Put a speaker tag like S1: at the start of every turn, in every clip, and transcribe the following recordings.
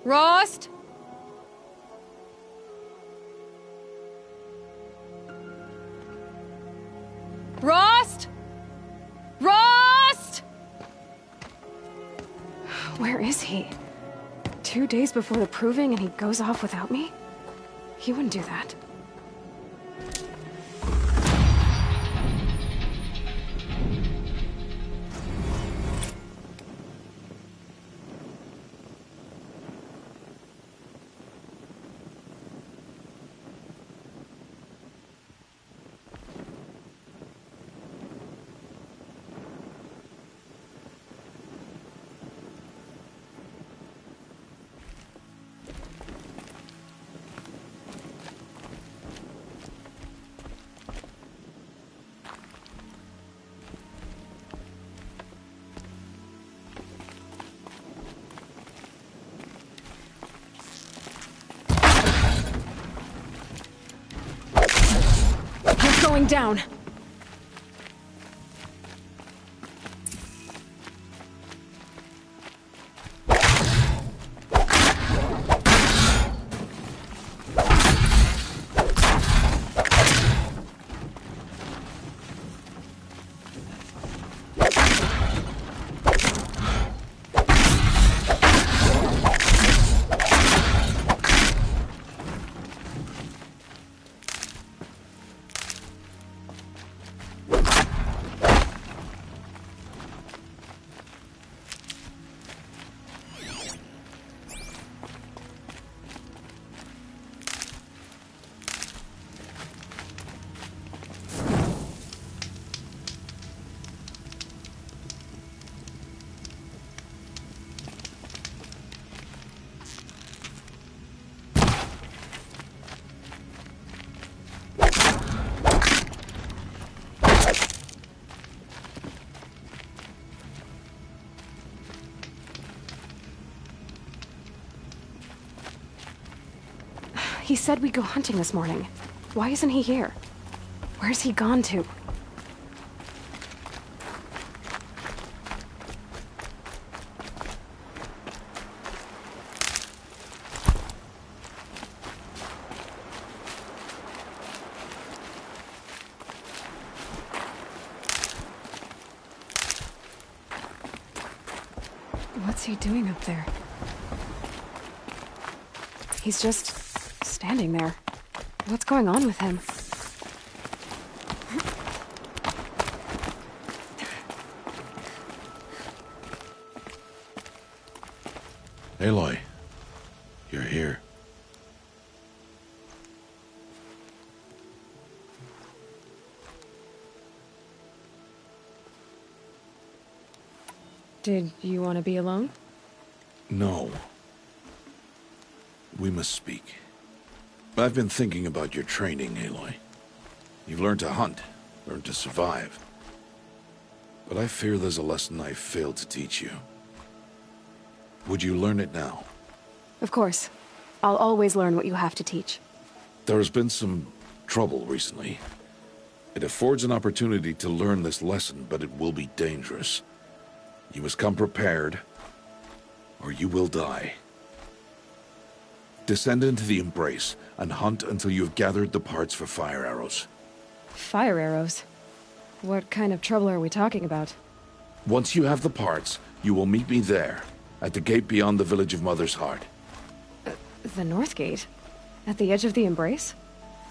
S1: Rost? Rost? Rost?
S2: Where is he? 2 days before the proving and he goes off without me? He wouldn't do that. Going down. He said we'd go hunting this morning. Why isn't he here? Where's he gone to? What's he doing up there? He's just standing there. What's going on with him?
S3: Aloy, you're here.
S2: Did you want to be alone?
S3: No. We must speak. I've been thinking about your training, Aloy. You've learned to hunt, learned to survive. But I fear there's a lesson I failed to teach you. Would you learn it now?
S2: Of course. I'll always learn what you have to teach.
S3: There has been some trouble recently. It affords an opportunity to learn this lesson, but it will be dangerous. You must come prepared, or you will die. Descend into the Embrace, and hunt until you have gathered the parts for fire arrows.
S2: Fire arrows? What kind of trouble are we talking about?
S3: Once you have the parts, you will meet me there, at the gate beyond the village of Mother's Heart.
S2: The North Gate? At the edge of the Embrace?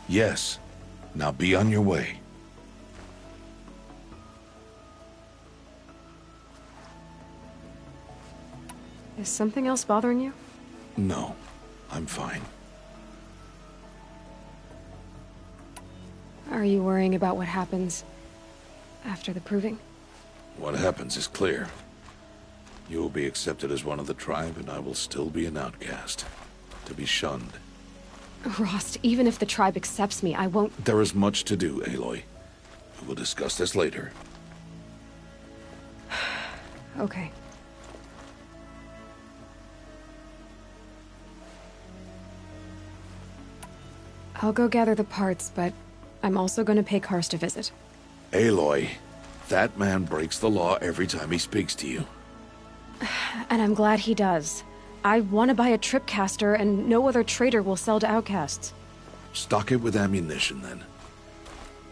S3: Yes. Now be on your way.
S2: Is something else bothering you?
S3: No. I'm fine.
S2: Are you worrying about what happens after the proving?
S3: What happens is clear. You will be accepted as one of the tribe, and I will still be an outcast. To be shunned.
S2: Rost, even if the tribe accepts me, I won't...
S3: There is much to do, Aloy. We will discuss this later.
S2: Okay. I'll go gather the parts, but I'm also going to pay Karst a visit.
S3: Aloy, that man breaks the law every time he speaks to you.
S2: And I'm glad he does. I want to buy a tripcaster, and no other trader will sell to outcasts.
S3: Stock it with ammunition, then.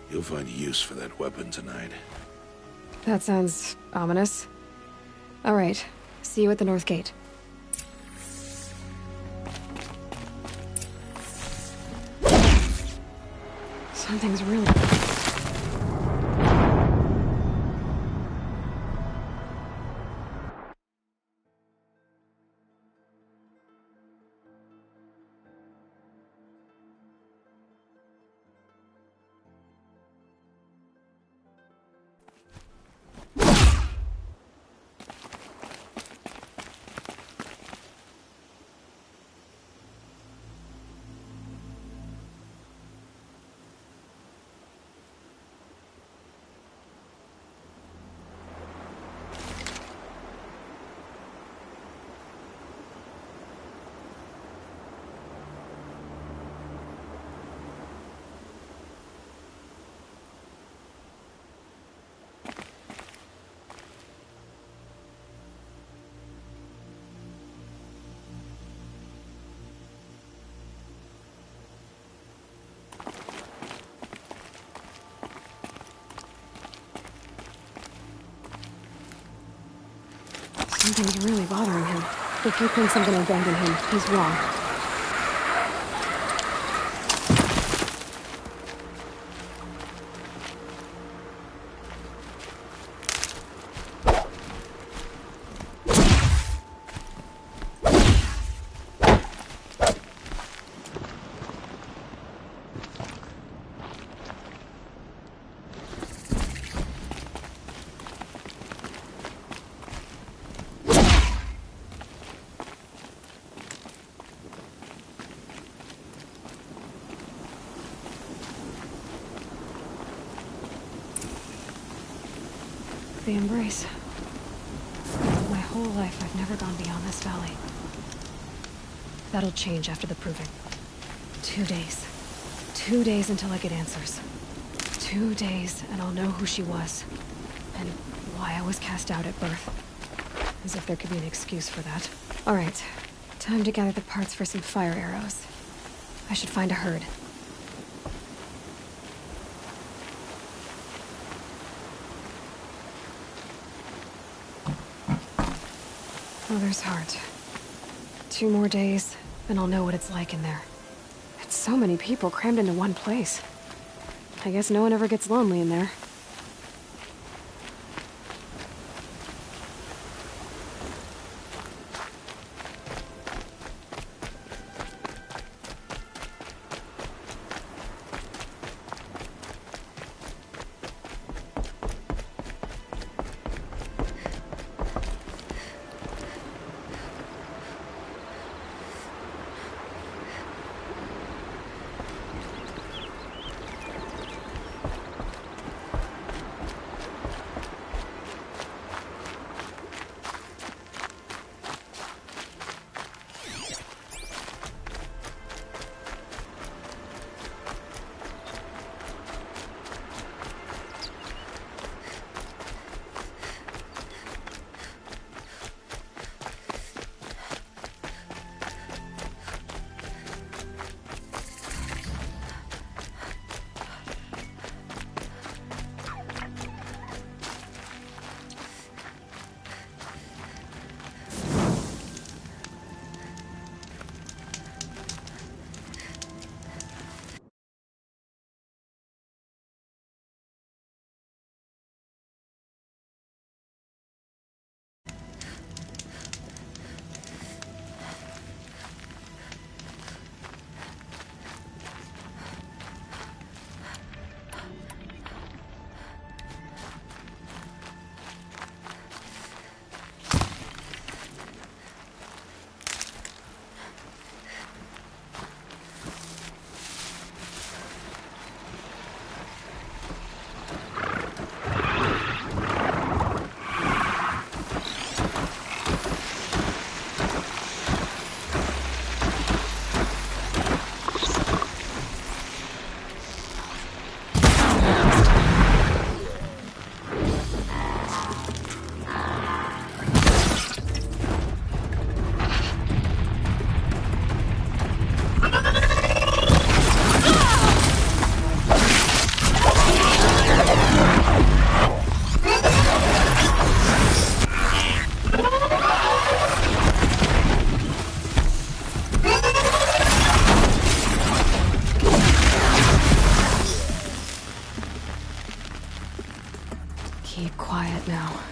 S3: You'll find use for that weapon tonight.
S2: That sounds ominous. All right, see you at the North Gate. Something's really... Something's really bothering him. If he thinks I'm gonna abandon him, he's wrong. The embrace. My whole life, I've never gone beyond this valley. That'll change after the proving. 2 days. 2 days until I get answers. 2 days, and I'll know who she was. And why I was cast out at birth. As if there could be an excuse for that. Alright. Time to gather the parts for some fire arrows. I should find a herd. Mother's heart. 2 more days, and I'll know what it's like in there. It's so many people crammed into one place. I guess no one ever gets lonely in there. Keep quiet now.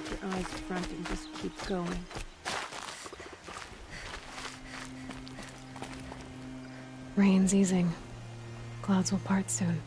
S1: your eyes front and just keep going.
S2: Rain's easing. Clouds will part soon.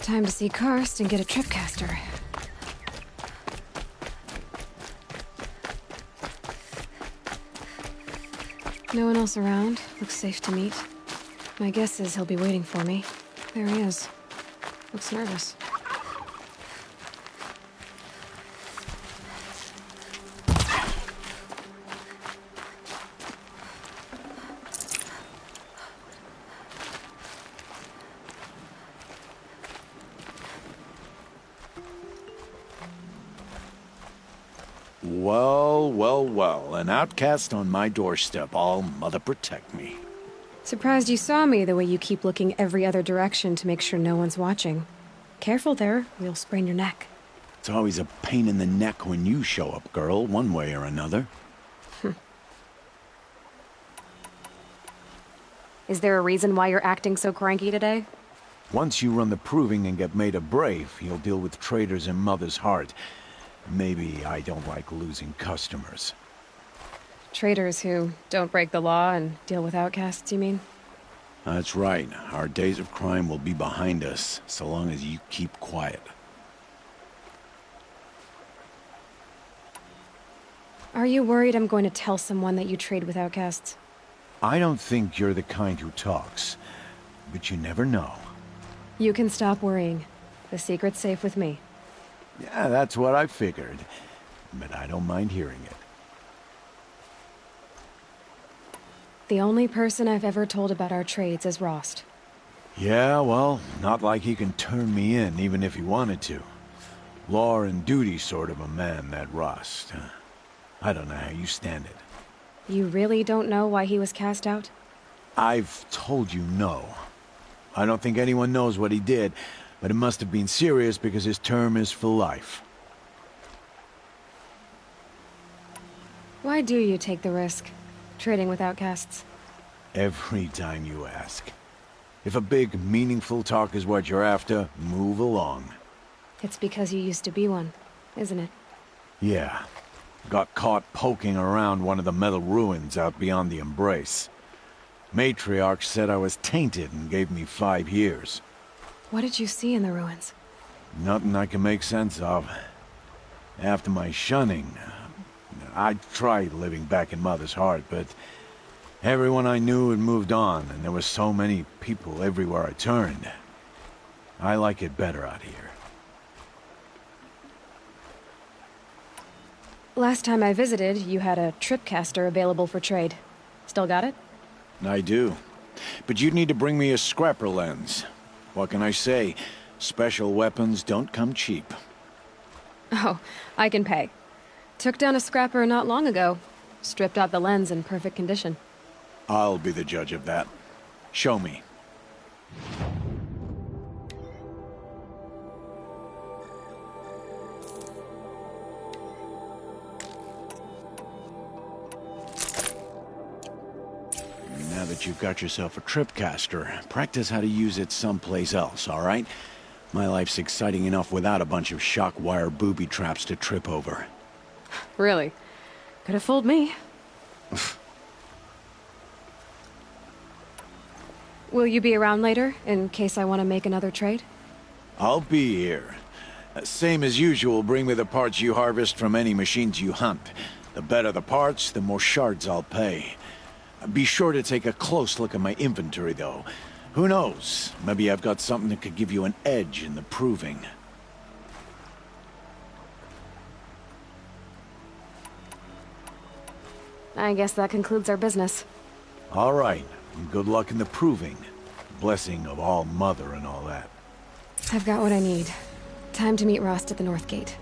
S2: Time to see Karst and get a tripcaster. No one else around. Looks safe to meet. My guess is he'll be waiting for me. There he is. Looks nervous.
S4: Well, well, well. An outcast on my doorstep. All mother protect me.
S2: Surprised you saw me the way you keep looking every other direction to make sure no one's watching. Careful there, or you'll sprain your neck.
S4: It's always a pain in the neck when you show up, girl, one way or another.
S2: Is there a reason why you're acting so cranky today?
S4: Once you run the proving and get made a brave, you'll deal with traitors in Mother's Heart. Maybe I don't like losing customers.
S2: Traitors who don't break the law and deal with outcasts, you mean?
S4: That's right. Our days of crime will be behind us, so long as you keep quiet.
S2: Are you worried I'm going to tell someone that you trade with outcasts?
S4: I don't think you're the kind who talks, but you never know.
S2: You can stop worrying. The secret's safe with me.
S4: Yeah, that's what I figured, but I don't mind hearing it.
S2: The only person I've ever told about our trades is Rost.
S4: Yeah, well, not like he can turn me in, even if he wanted to. Law and duty sort of a man, that Rost. I don't know how you stand it.
S2: You really don't know why he was cast out?
S4: I've told you no. I don't think anyone knows what he did, but it must have been serious because his term is for life.
S2: Why do you take the risk, trading with outcasts?
S4: Every time you ask. If a big, meaningful talk is what you're after, move along.
S2: It's because you used to be one, isn't it?
S4: Yeah. Got caught poking around one of the metal ruins out beyond the Embrace. Matriarch said I was tainted and gave me 5 years.
S2: What did you see in the ruins?
S4: Nothing I can make sense of. After my shunning, I tried living back in Mother's heart, but everyone I knew had moved on, and there were so many people everywhere I turned. I like it better out here.
S2: Last time I visited, you had a tripcaster available for trade. Still got it?
S4: I do. But you'd need to bring me a scrapper lens. What can I say? Special weapons don't come cheap.
S2: Oh, I can pay. Took down a scrapper not long ago. Stripped out the lens in perfect condition.
S4: I'll be the judge of that. Show me. Now that you've got yourself a tripcaster, practice how to use it someplace else, all right? My life's exciting enough without a bunch of shock wire booby traps to trip over.
S2: Really? Could have fooled me. Will you be around later, in case I want to make another trade?
S4: I'll be here. Same as usual, bring me the parts you harvest from any machines you hunt. The better the parts, the more shards I'll pay. Be sure to take a close look at my inventory, though. Who knows? Maybe I've got something that could give you an edge in the proving.
S2: I guess that concludes our business.
S4: All right. Good luck in the proving. Blessing of All Mother and all that.
S2: I've got what I need. Time to meet Rost at the North Gate.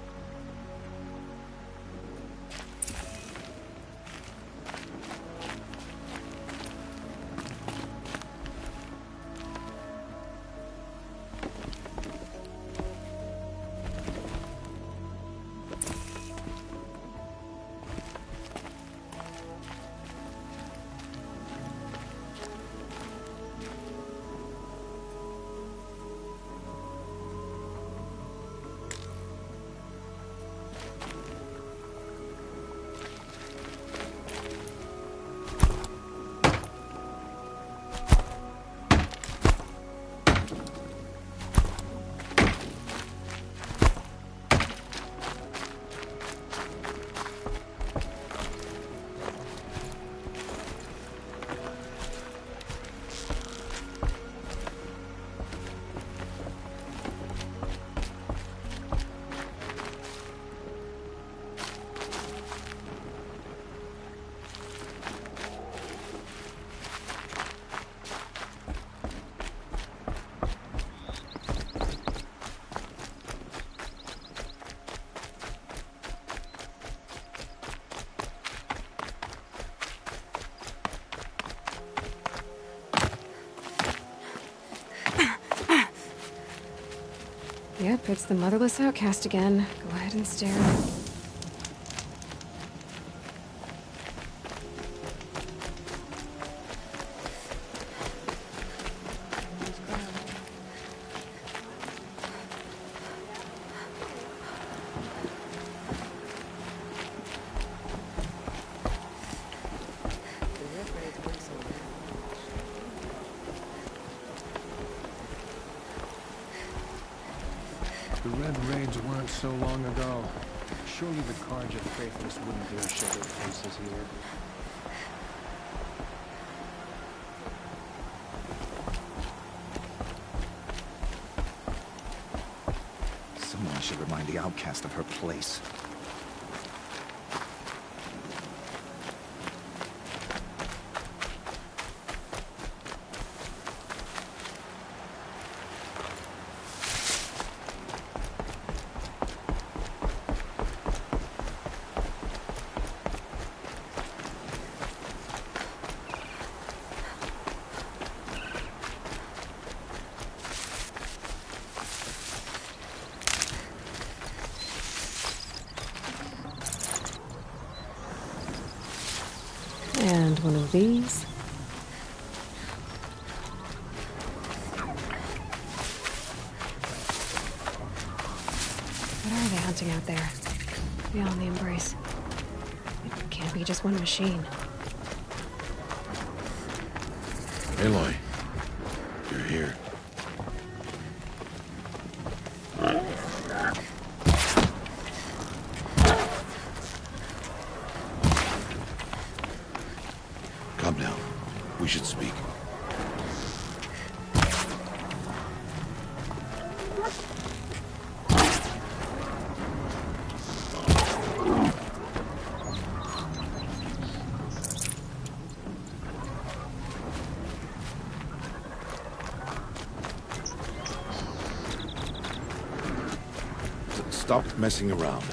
S2: Yep, it's the motherless outcast again. Go ahead and stare.
S5: The Red Raids weren't so long ago. Surely the Carja faithless wouldn't dare show their faces here.
S6: Someone should remind the outcast of her place.
S2: And one of these. hunting out there, beyond the Embrace. It can't be just one machine.
S3: Aloy, you're here. Come now. We should speak. Stop messing around.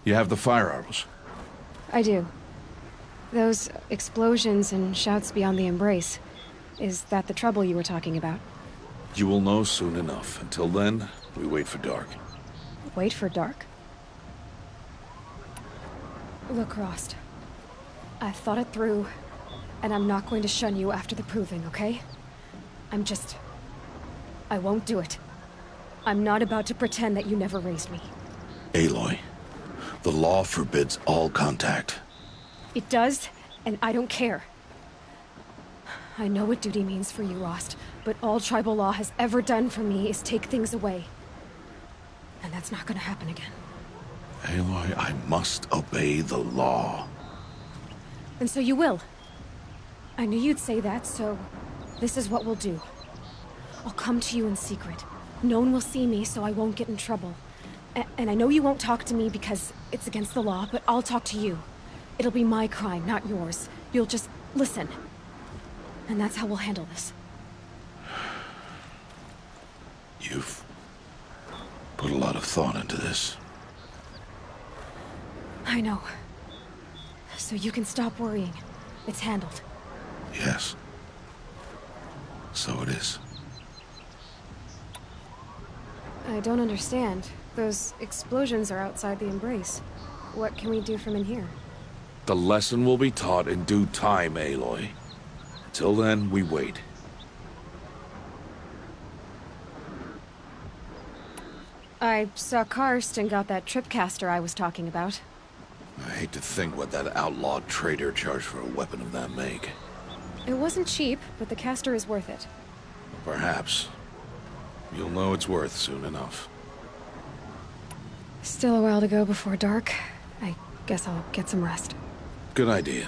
S3: You have the fire arrows.
S2: I do. Those explosions and shouts beyond the Embrace. Is that the trouble you were talking about?
S3: You will know soon enough. Until then, we wait for dark.
S2: Wait for dark? Look, Rost. I've thought it through, and I'm not going to shun you after the proving, okay? I won't do it. I'm not about to pretend that you never raised me.
S3: Aloy, the law forbids all contact.
S2: It does, and I don't care. I know what duty means for you, Rost, but all tribal law has ever done for me is take things away. And that's not gonna happen again.
S3: Aloy, I must obey the law.
S2: And so you will. I knew you'd say that, so this is what we'll do. I'll come to you in secret. No one will see me, so I won't get in trouble. And I know you won't talk to me because it's against the law, but I'll talk to you. It'll be my crime, not yours. You'll just listen. And that's how we'll handle this.
S3: You've put a lot of thought into this.
S2: I know. So you can stop worrying. It's handled.
S3: Yes. So it is.
S2: I don't understand. Those explosions are outside the Embrace. What can we do from in here?
S3: The lesson will be taught in due time, Aloy. Until then, we wait.
S2: I saw Karst and got that tripcaster I was talking about.
S3: I hate to think what that outlawed trader charged for a weapon of that make.
S2: It wasn't cheap, but the caster is worth it.
S3: Perhaps. You'll know it's worth soon enough.
S2: Still a while to go before dark. I guess I'll get some rest.
S3: Good idea.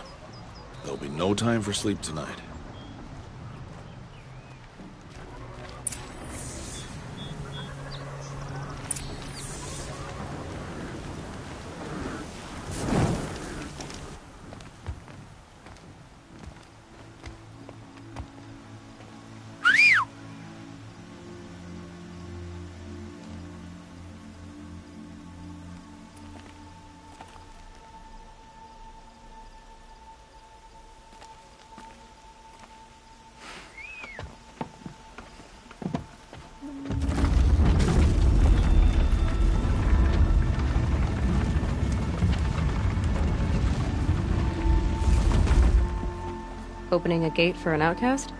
S3: There'll be no time for sleep tonight.
S2: Opening a gate for an outcast?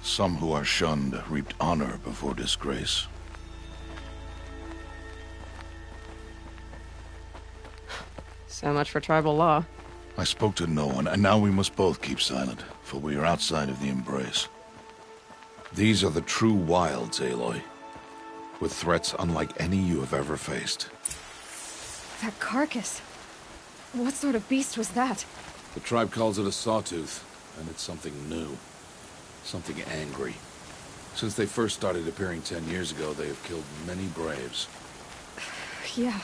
S3: Some who are shunned reaped honor before disgrace.
S2: So much for tribal law.
S3: I spoke to no one, and now we must both keep silent, for we are outside of the Embrace. These are the true wilds, Aloy, with threats unlike any you have ever faced.
S2: That carcass. What sort of beast was that?
S3: The tribe calls it a sawtooth, and it's something new. Something angry. Since they first started appearing 10 years ago, they have killed many braves.
S2: Yeah.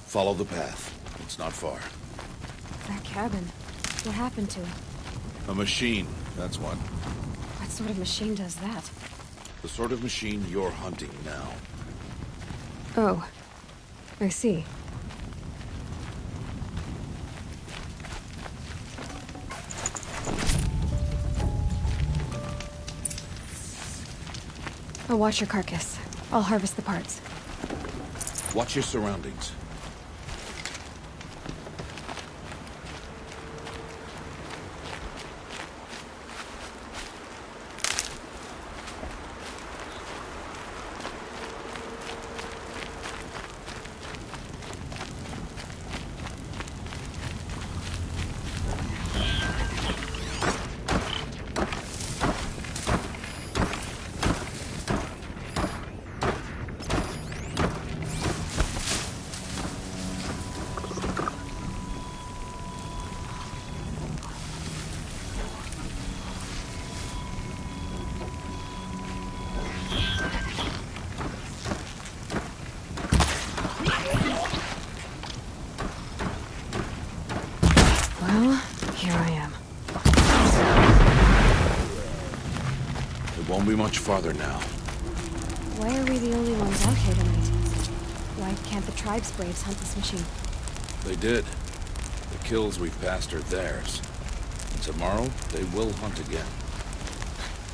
S3: Follow the path. It's not far.
S2: That cabin. What happened to it?
S3: A machine, that's what.
S2: What sort of machine does that?
S3: The sort of machine you're hunting now.
S2: Oh. I see. I'll watch your carcass. I'll harvest the parts.
S3: Watch your surroundings.
S2: Well, here I am.
S3: It won't be much farther now.
S2: Why are we the only ones out here tonight? Why can't the tribe's braves hunt this machine?
S3: They did. The kills we've passed are theirs. And tomorrow, they will hunt again.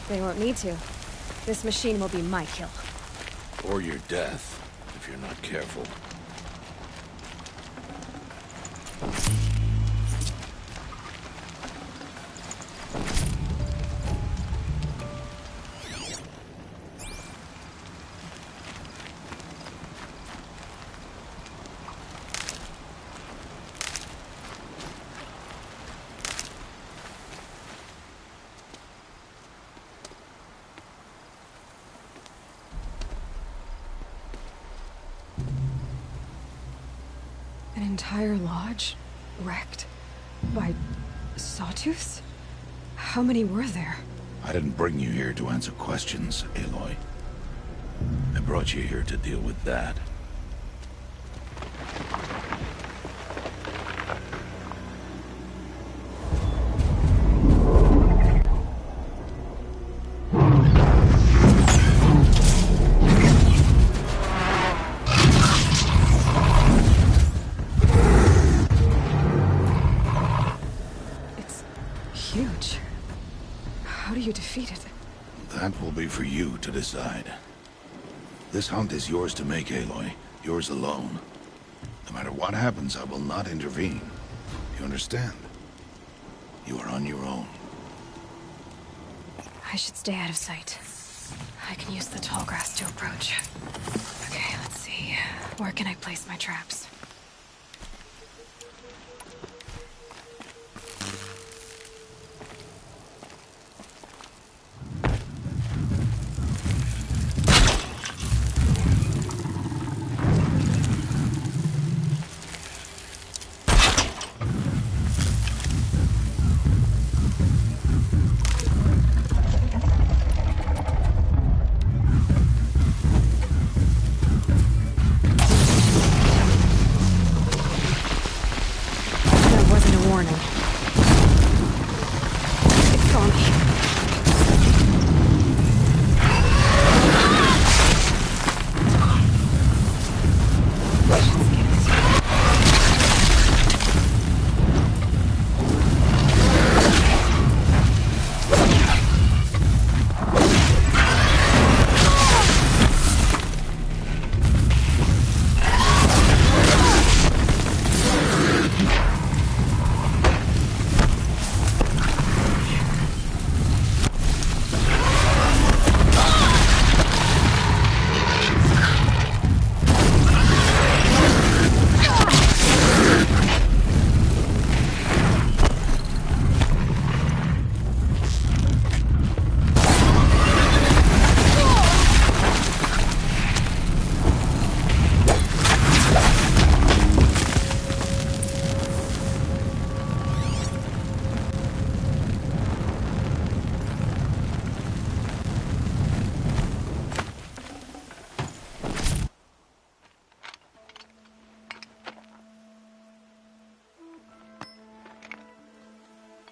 S2: They won't need to. This machine will be my kill.
S3: Or your death, if you're not careful.
S2: An entire lodge? Wrecked? By sawtooths? How many were there?
S3: I didn't bring you here to answer questions, Aloy. I brought you here to deal with that.
S2: Huge. How do you defeat it?
S3: That will be for you to decide. This hunt is yours to make, Aloy. Yours alone. No matter what happens, I will not intervene. You understand? You are on your own.
S2: I should stay out of sight. I can use the tall grass to approach. Okay, let's see. Where can I place my traps?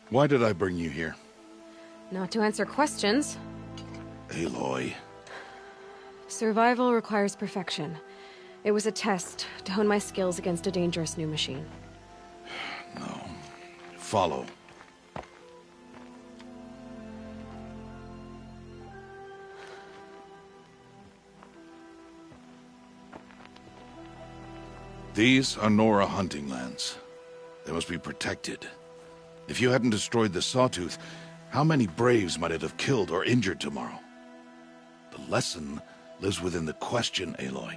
S3: Why did I bring you here?
S2: Not to answer questions.
S3: Aloy.
S2: Survival requires perfection. It was a test to hone my skills against a dangerous new machine.
S3: No. Follow. These are Nora hunting lands. They must be protected. If you hadn't destroyed the Sawtooth, how many Braves might it have killed or injured tomorrow? The lesson lives within the question, Aloy.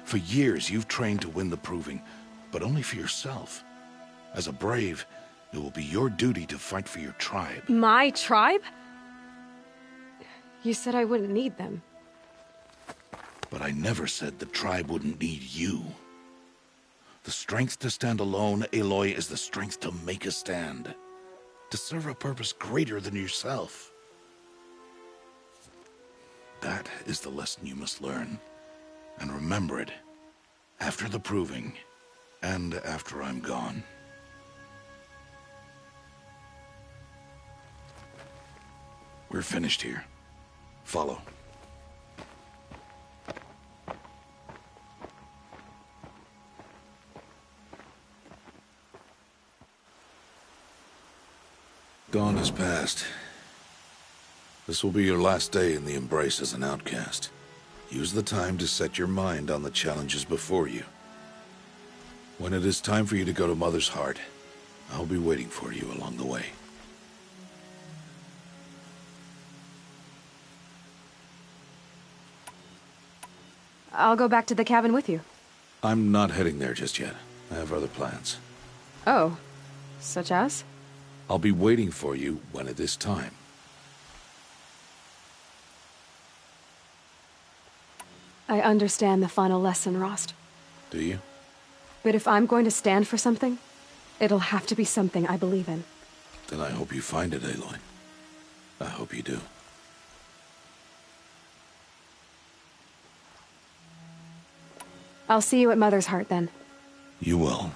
S3: For years, you've trained to win the Proving, but only for yourself. As a Brave, it will be your duty to fight for your tribe.
S2: My tribe? You said I wouldn't need them.
S3: But I never said the tribe wouldn't need you. The strength to stand alone, Aloy, is the strength to make a stand. To serve a purpose greater than yourself. That is the lesson you must learn. And remember it. After the Proving. And after I'm gone. We're finished here. Follow. Dawn has passed. This will be your last day in the Embrace as an outcast. Use the time to set your mind on the challenges before you. When it is time for you to go to Mother's Heart, I'll be waiting for you along the way.
S2: I'll go back to the cabin with you.
S3: I'm not heading there just yet. I have other plans.
S2: Oh. Such as?
S3: I'll be waiting for you when it is time.
S2: I understand the final lesson, Rost.
S3: Do you?
S2: But if I'm going to stand for something, it'll have to be something I believe in.
S3: Then I hope you find it, Aloy. I hope you do.
S2: I'll see you at Mother's Heart, then.
S3: You will.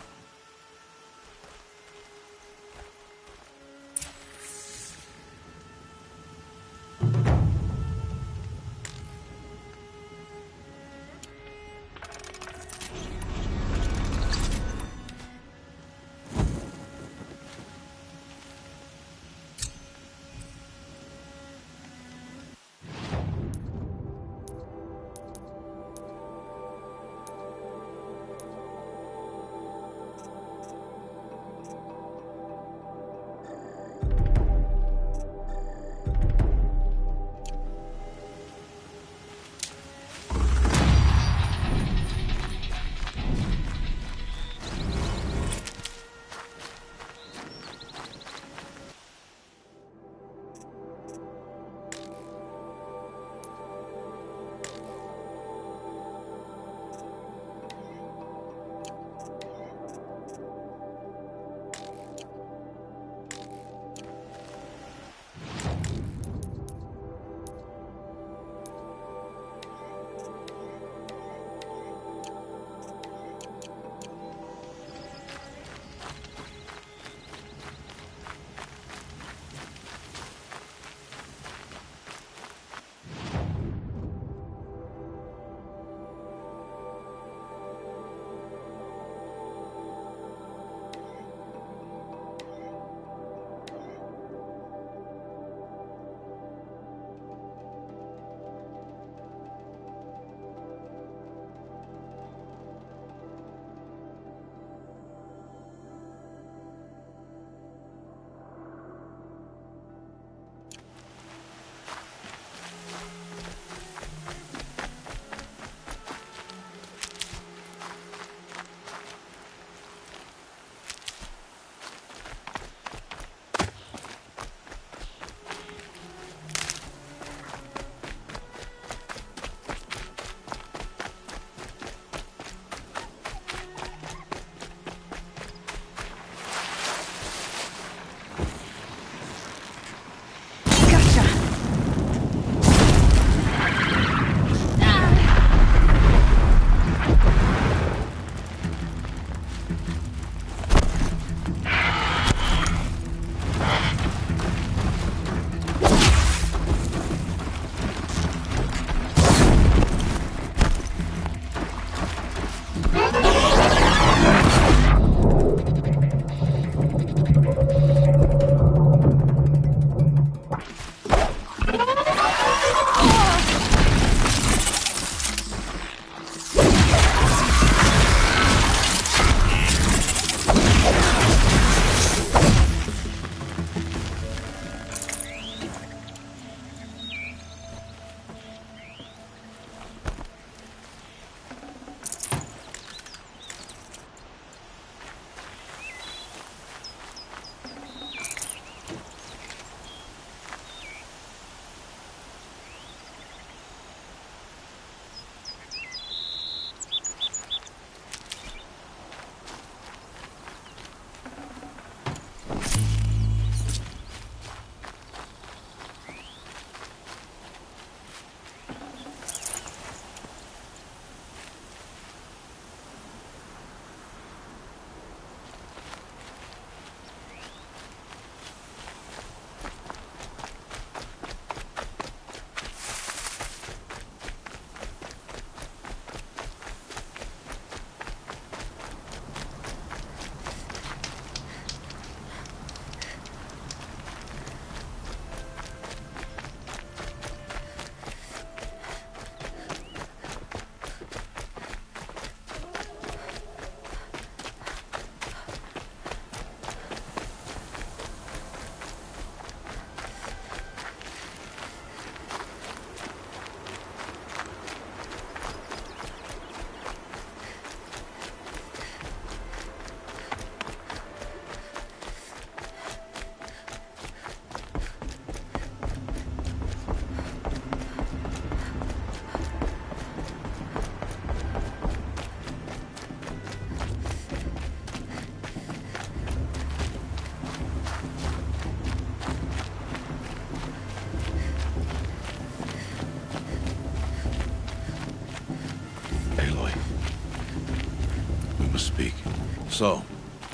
S3: So,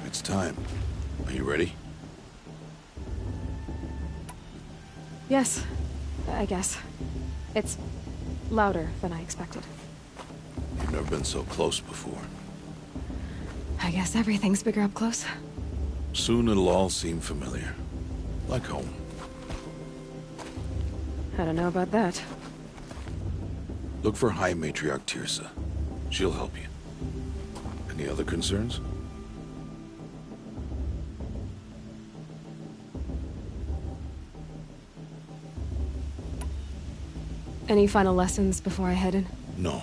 S3: it's time. Are you ready?
S2: Yes, I guess. It's louder than I expected.
S3: You've never been so close before.
S2: I guess everything's bigger up close.
S3: Soon it'll all seem familiar. Like home.
S2: I don't know about that.
S3: Look for High Matriarch Tirsa. She'll help you. Any other concerns?
S2: Any final lessons before I head in?
S3: No.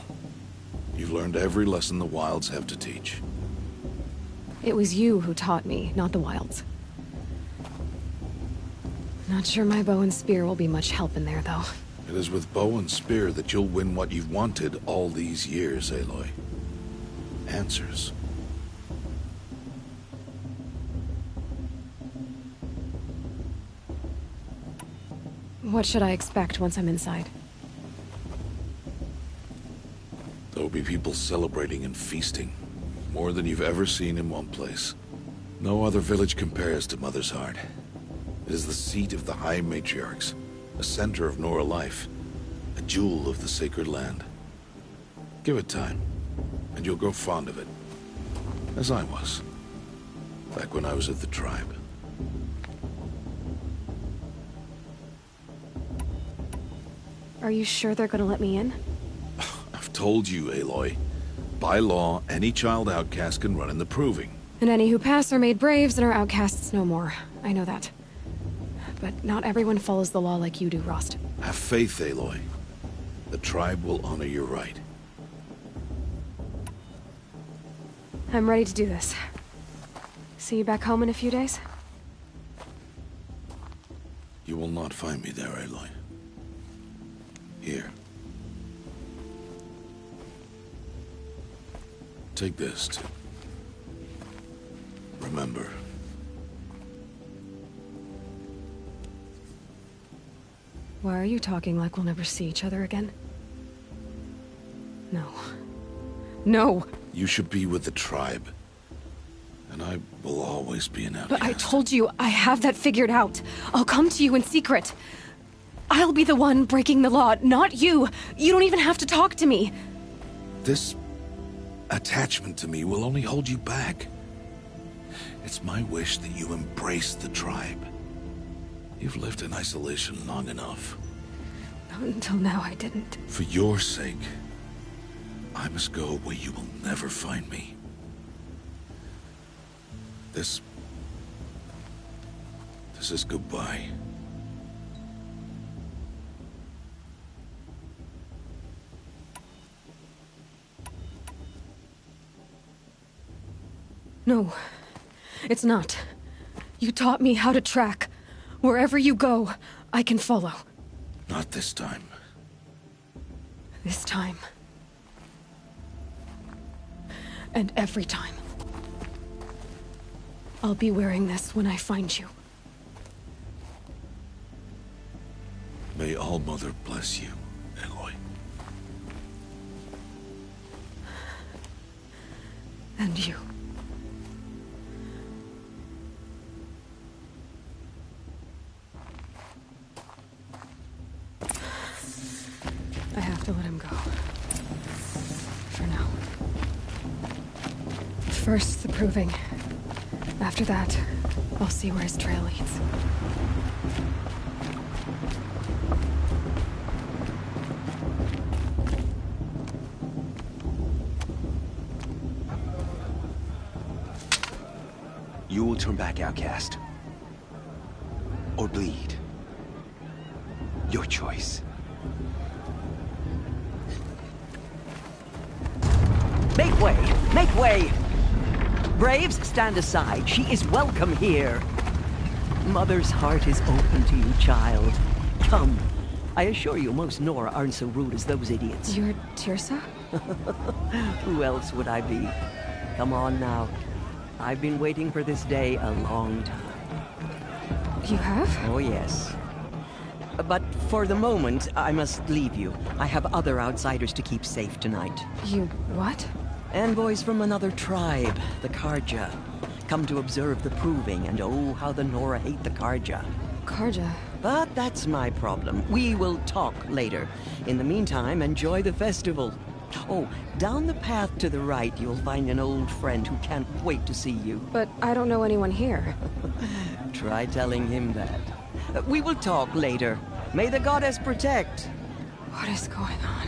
S3: You've learned every lesson the Wilds have to teach.
S2: It was you who taught me, not the Wilds. Not sure my bow and spear will be much help in there, though.
S3: It is with bow and spear that you'll win what you've wanted all these years, Aloy. Answers.
S2: What should I expect once I'm inside?
S3: There'll be people celebrating and feasting. More than you've ever seen in one place. No other village compares to Mother's Heart. It is the seat of the High Matriarchs, a center of Nora life, a jewel of the sacred land. Give it time, and you'll grow fond of it. As I was, back when I was at the tribe.
S2: Are you sure they're gonna let me in?
S3: I've told you, Aloy. By law, any child outcast can run in the Proving.
S2: And any who pass are made braves and are outcasts no more. I know that. But not everyone follows the law like you do, Rost.
S3: Have faith, Aloy. The tribe will honor your right.
S2: I'm ready to do this. See you back home in a few days?
S3: You will not find me there, Aloy. Here. Take this, too. Remember.
S2: Why are you talking like we'll never see each other again? No. No!
S3: You should be with the tribe. And I will always be an outcast.
S2: But I told you, I have that figured out. I'll come to you in secret. I'll be the one breaking the law, not you. You don't even have to talk to me.
S3: This attachment to me will only hold you back. It's my wish that you embrace the tribe. You've lived in isolation long enough.
S2: Not until now, I didn't.
S3: For your sake, I must go where you will never find me. This is goodbye.
S2: No, it's not. You taught me how to track. Wherever you go, I can follow.
S3: Not this time.
S2: This time. And every time. I'll be wearing this when I find you.
S3: May All-Mother bless you, Aloy.
S2: And you. I have to let him go. For now. First, the Proving. After that, I'll see where his trail leads.
S6: You will turn back, outcast. Or bleed. Your choice.
S7: Make way! Make way! Braves, stand aside. She is welcome here. Mother's heart is open to you, child. Come. I assure you, most Nora aren't so rude as those idiots.
S2: You're Tirsa?
S7: Who else would I be? Come on now. I've been waiting for this day a long time.
S2: You have?
S7: Oh, yes. But for the moment, I must leave you. I have other outsiders to keep safe tonight.
S2: You what?
S7: Envoys from another tribe, the Karja. Come to observe the proving, and oh, how the Nora hate the Karja.
S2: Karja.
S7: But that's my problem. We will talk later. In the meantime, enjoy the festival. Oh, down the path to the right, you'll find an old friend who can't wait to see you.
S2: But I don't know anyone here.
S7: Try telling him that. We will talk later. May the goddess protect.
S2: What is going on?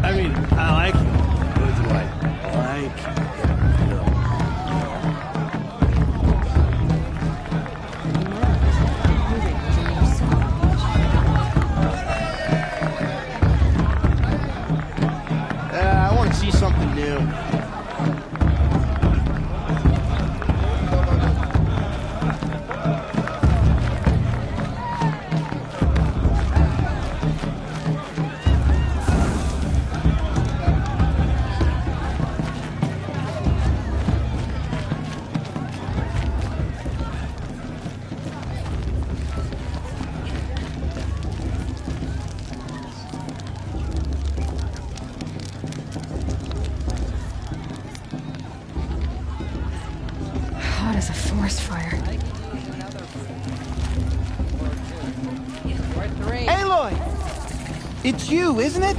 S5: I mean, I like it. What do I like? I want to see something new.
S2: Hot as a forest fire.
S8: Aloy! It's you, isn't it?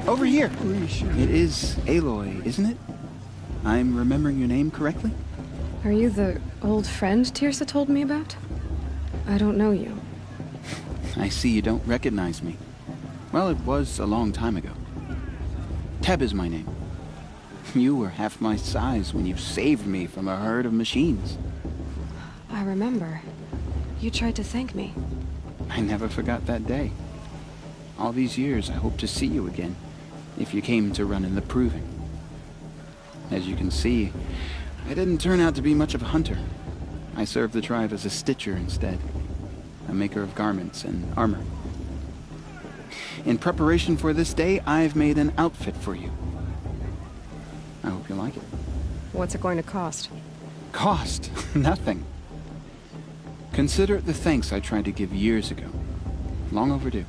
S8: Over here. It is Aloy, isn't it? I'm remembering your name correctly?
S2: Are you the old friend Tirsa told me about? I don't know you.
S8: I see you don't recognize me. Well, it was a long time ago. Teb is my name. You were half my size when you saved me from a herd of machines.
S2: I remember. You tried to thank me.
S8: I never forgot that day. All these years, I hope to see you again, if you came to run in the proving. As you can see, I didn't turn out to be much of a hunter. I served the tribe as a stitcher instead, a maker of garments and armor. In preparation for this day, I've made an outfit for you. I hope you like it.
S2: What's it going to cost?
S8: Cost? Nothing. Consider it the thanks I tried to give years ago. Long overdue.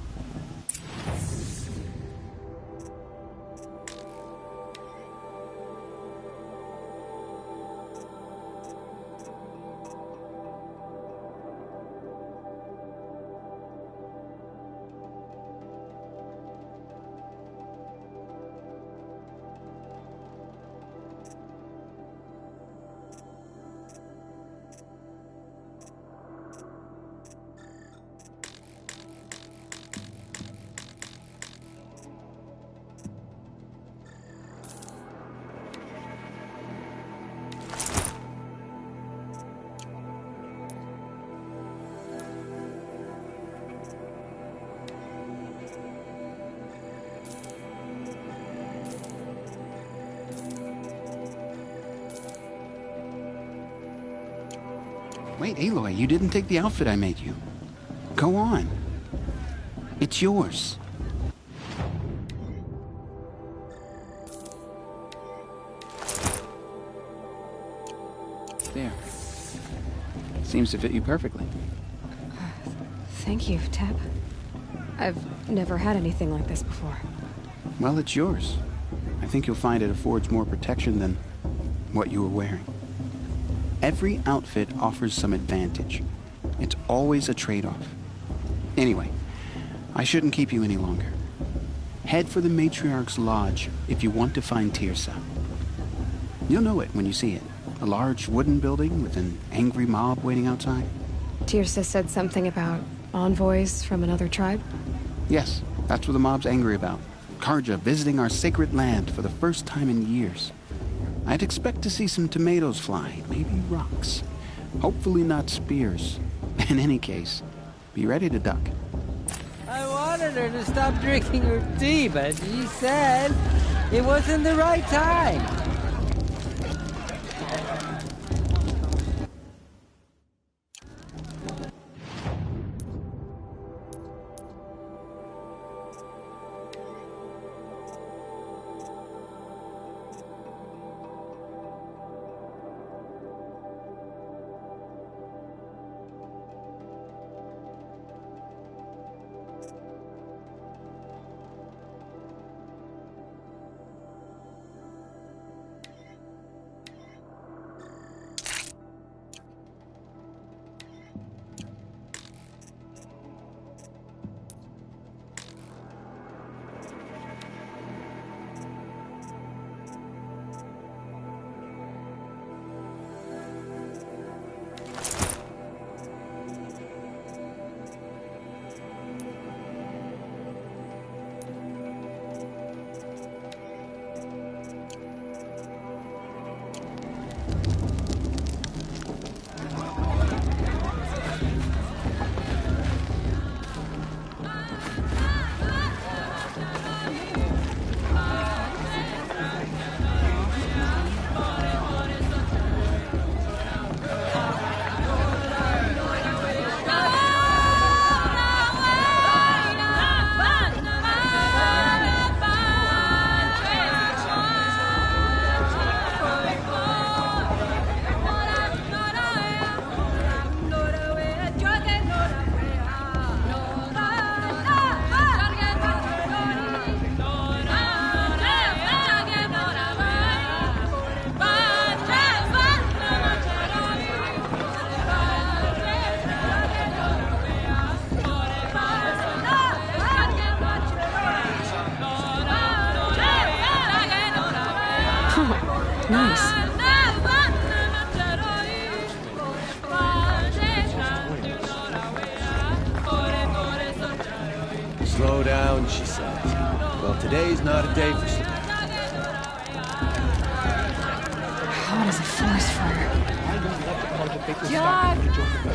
S8: Wait, Aloy, you didn't take the outfit I made you. Go on. It's yours. There. Seems to fit you perfectly.
S2: Thank you, Teb. I've never had anything like this before.
S8: Well, it's yours. I think you'll find it affords more protection than what you were wearing. Every outfit offers some advantage. It's always a trade-off. Anyway, I shouldn't keep you any longer. Head for the Matriarch's Lodge if you want to find Tirsa. You'll know it when you see it. A large wooden building with an angry mob waiting outside.
S2: Tirsa said something about envoys from another tribe?
S8: Yes, that's what the mob's angry about. Karja visiting our sacred land for the first time in years. I'd expect to see some tomatoes fly, maybe rocks. Hopefully not spears. In any case, be ready to duck.
S9: I wanted her to stop drinking her tea, but she said it wasn't the right time.
S5: town, she said. Well, today's not a day for sleep.
S2: Hot as a forest fire.
S10: John,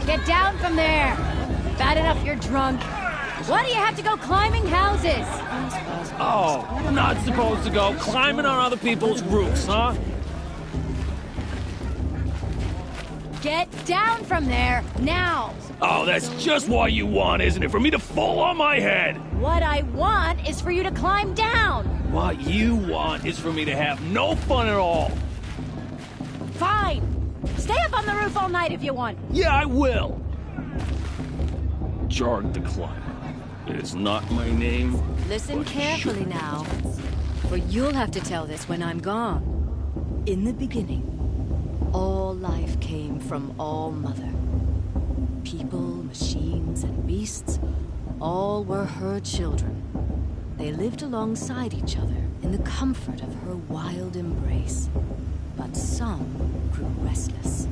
S10: get down from there. Bad enough you're drunk. Why do you have to go climbing houses?
S11: Oh, not supposed to go climbing on other people's roofs, huh?
S10: Get down from there, now!
S11: Oh, that's just what you want, isn't it? For me to fall on my head!
S10: What I want is for you to climb down!
S11: What you want is for me to have no fun at all.
S10: Fine! Stay up on the roof all night if you want.
S11: Yeah, I will. Jarg the Climber. It is not my name.
S10: Listen carefully now, for you'll have to tell this when I'm gone. In the beginning, all life came from All Mother. People, machines, and beasts, all were her children. They lived alongside each other in the comfort of her wild embrace. But some grew restless.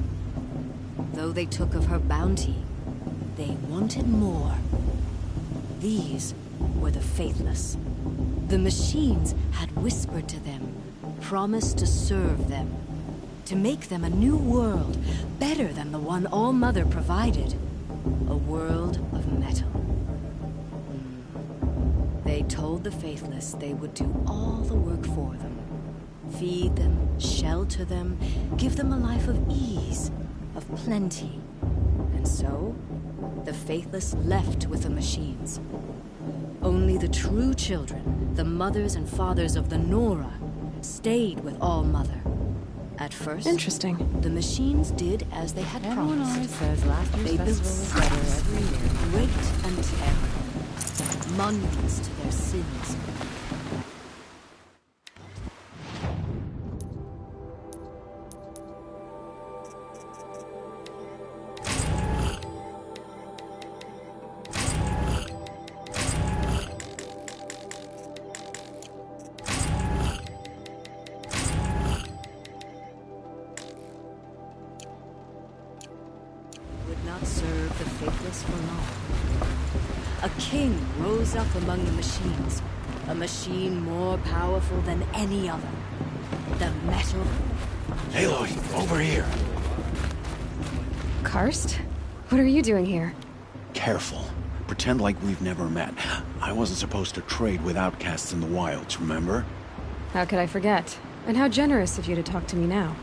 S10: Though they took of her bounty, they wanted more. These were the faithless. The machines had whispered to them, promised to serve them, to make them a new world, better than the one All Mother provided. A world of metal. They told the faithless they would do all the work for them. Feed them, shelter them, give them a life of ease, of plenty. And so, the faithless left with the machines. Only the true children, the mothers and fathers of the Nora, stayed with All Mother. At first,
S2: Interesting.
S10: the machines did as they had
S1: Everyone
S10: promised.
S1: always says last year's
S10: They built
S1: festival was better every year.
S10: great and terrible, monuments to their sins. Would not serve the faithless for long. A king rose up among the machines, a machine more powerful than any other. The metal.
S4: Aloy, over here.
S2: Karst? What are you doing here?
S4: Careful. Pretend like we've never met. I wasn't supposed to trade with outcasts in the wilds, remember?
S2: How could I forget? And how generous of you to talk to me now.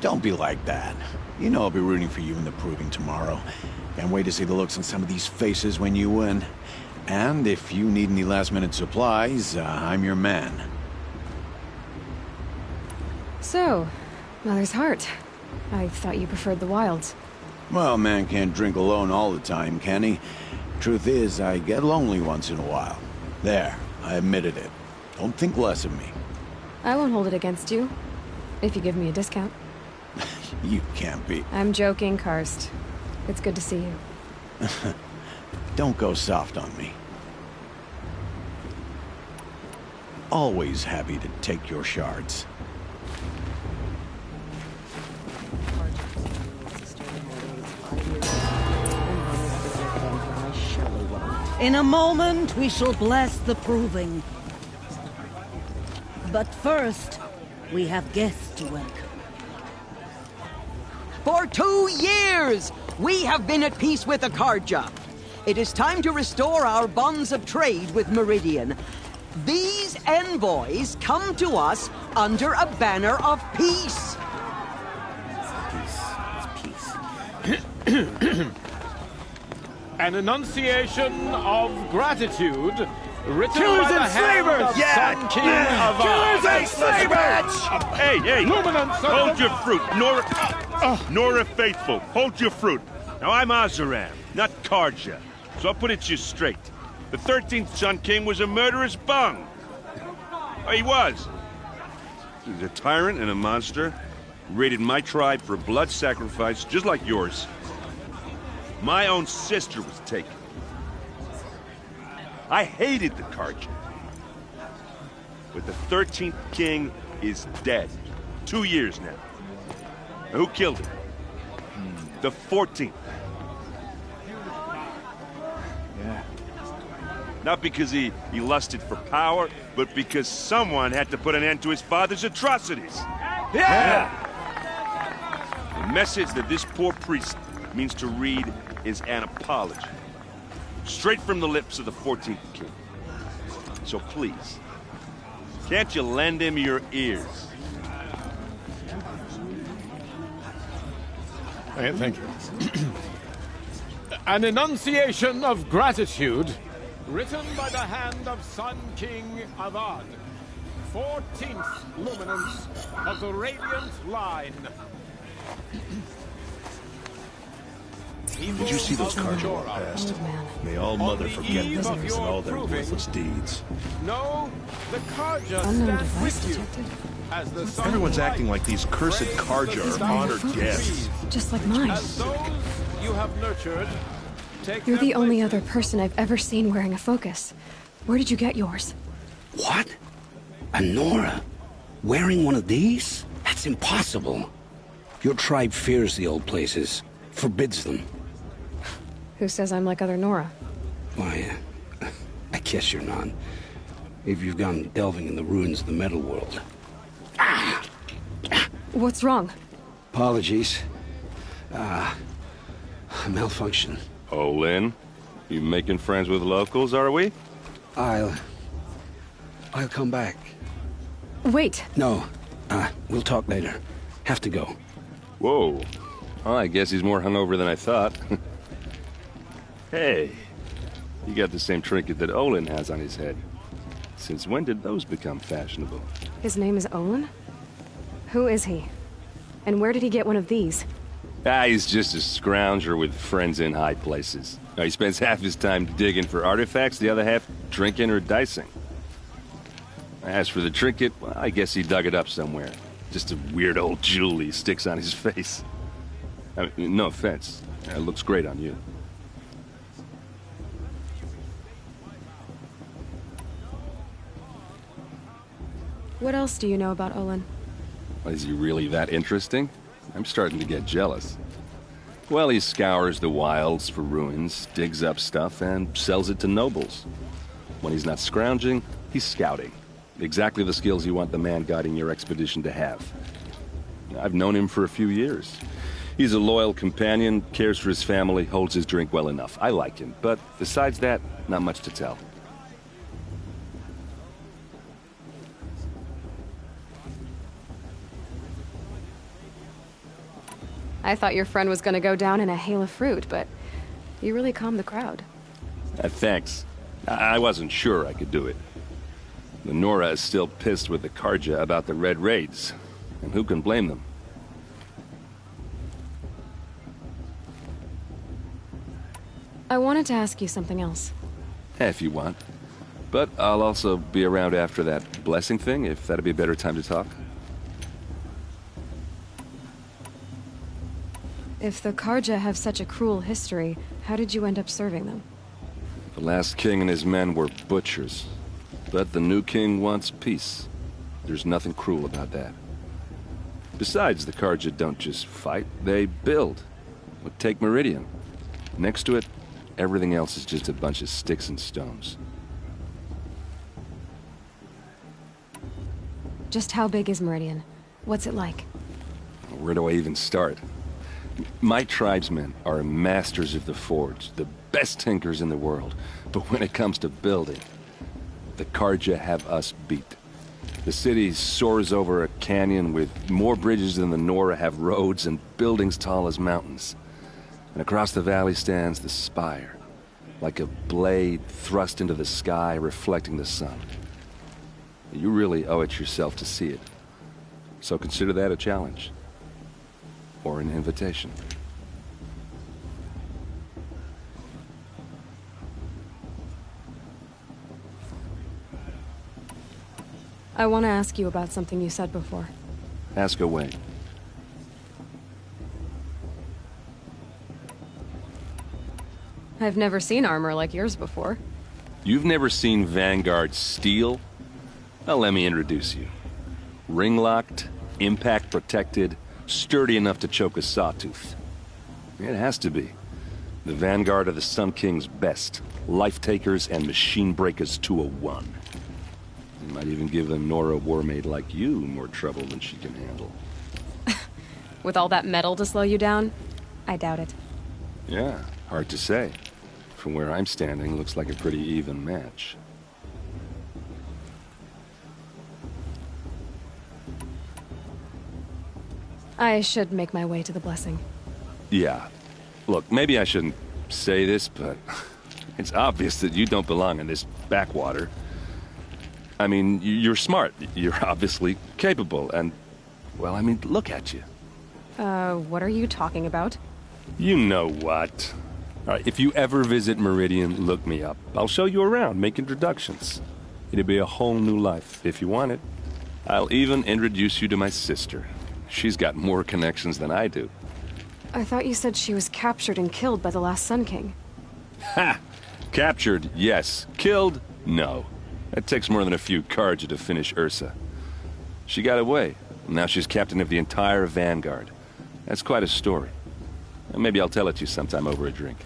S4: Don't be like that. You know I'll be rooting for you in the proving tomorrow. Can't wait to see the looks on some of these faces when you win. And if you need any last-minute supplies, I'm your man.
S2: So, Mother's Heart. I thought you preferred the wilds.
S4: Well, man can't drink alone all the time, can he? Truth is, I get lonely once in a while. There, I admitted it. Don't think less of me.
S2: I won't hold it against you, if you give me a discount.
S4: You can't be.
S2: I'm joking, Karst. It's good to see you.
S4: Don't go soft on me. Always happy to take your shards.
S12: In a moment, we shall bless the proving. But first, we have guests to welcome.
S7: For 2 years, we have been at peace with Akarja. It is time to restore our bonds of trade with Meridian. These envoys come to us under a banner of peace.
S13: An enunciation of gratitude written
S11: Killers
S13: by the
S11: and
S13: hand
S11: slavers!
S13: of Sun King of
S11: Killers and slavers!
S14: Hey, hey!
S13: Luminance!
S14: Hold your fruit, Nora Faithful. Hold your fruit. Now I'm Azaram, not Karja, so I'll put it to you straight. The 13th Sun King was a murderous bung. Oh, he was. He was a tyrant and a monster. Raided my tribe for blood sacrifice, just like yours. My own sister was taken. I hated the Karja. But the 13th king is dead. 2 years now. Now, who killed him? The 14th.
S13: Yeah.
S14: Not because he lusted for power, but because someone had to put an end to his father's atrocities. Yeah! The message that this poor priest means to read is an apology. Straight from the lips of the 14th king. So please, can't you lend him your ears?
S13: Thank you. An enunciation of gratitude, written by the hand of Sun King Avad, 14th luminance of the Radiant Line.
S15: Did you see those cards walk past? May all mother forget these and all their worthless deeds.
S13: No, the Karja
S2: Unknown
S13: stand
S2: device
S13: with you.
S2: detected.
S13: As the sun
S15: Everyone's
S13: lights,
S15: acting like these cursed Karja are honored guests.
S2: Just like mine.
S13: as those you have nurtured, take
S2: You're
S13: their
S2: the only
S13: places.
S2: other person I've ever seen wearing a focus. Where did you get yours?
S16: What? A Nora? Wearing one of these? That's impossible. Your tribe fears the old places, forbids them.
S2: Who says I'm like other Nora?
S16: Why, I guess you're not. If you've gone delving in the ruins of the metal world.
S2: What's wrong?
S16: Apologies. Malfunction.
S14: Oh, Lynn, you making friends with locals, are we?
S16: I'll come back.
S2: Wait.
S16: No, we'll talk later. Have to go.
S14: Whoa. Well, I guess he's more hungover than I thought. Hey, you got the same trinket that Olin has on his head. Since when did those become fashionable?
S2: His name is Olin? Who is he? And where did he get one of these?
S14: He's just a scrounger with friends in high places. He spends half his time digging for artifacts, the other half drinking or dicing. As for the trinket, well, I guess he dug it up somewhere. Just a weird old jewel he sticks on his face. I mean, no offense. It looks great on you.
S2: What else do you know about Olin?
S14: Is he really that interesting? I'm starting to get jealous. Well, he scours the wilds for ruins, digs up stuff, and sells it to nobles. When he's not scrounging, he's scouting. Exactly the skills you want the man guiding your expedition to have. I've known him for a few years. He's a loyal companion, cares for his family, holds his drink well enough. I like him, but besides that, not much to tell.
S2: I thought your friend was gonna go down in a hail of fruit, but you really calmed the crowd.
S14: Thanks. I wasn't sure I could do it. The Nora is still pissed with the Karja about the Red Raids, and who can blame them?
S2: I wanted to ask you something else.
S14: If you want. But I'll also be around after that blessing thing, if that'd be a better time to talk.
S2: If the Karja have such a cruel history, how did you end up serving them?
S14: The last king and his men were butchers. But the new king wants peace. There's nothing cruel about that. Besides, the Karja don't just fight, they build. But take Meridian. Next to it, everything else is just a bunch of sticks and stones.
S2: Just how big is Meridian? What's it like?
S14: Where do I even start? My tribesmen are masters of the forge, the best tinkers in the world. But when it comes to building, the Karja have us beat. The city soars over a canyon with more bridges than the Nora have roads and buildings tall as mountains. And across the valley stands the spire, like a blade thrust into the sky reflecting the sun. You really owe it yourself to see it. So consider that a challenge. Or an invitation.
S2: I want to ask you about something you said before.
S14: Ask away.
S2: I've never seen armor like yours before.
S14: You've never seen Vanguard steel? Well, let me introduce you. Ring-locked, impact-protected, sturdy enough to choke a sawtooth. It has to be.
S17: The vanguard of the Sun King's best. Life-takers and machine breakers to a one. You might even give a Nora warmaid like you more trouble than she can handle.
S2: With all that metal to slow you down? I doubt it.
S17: Yeah, hard to say. From where I'm standing, looks like a pretty even match.
S2: I should make my way to the blessing.
S17: Yeah. Look, maybe I shouldn't say this, but it's obvious that you don't belong in this backwater. I mean, you're smart. You're obviously capable, and... well, I mean, look at you.
S2: What are you talking about?
S17: You know what. All right, if you ever visit Meridian, look me up. I'll show you around, make introductions. It'll be a whole new life, if you want it. I'll even introduce you to my sister. She's got more connections than I do.
S2: I thought you said she was captured and killed by the last Sun King.
S17: Ha! Captured, yes. Killed, no. It takes more than a few Carja to finish Ursa. She got away. Now she's captain of the entire Vanguard. That's quite a story. Maybe I'll tell it to you sometime over a drink.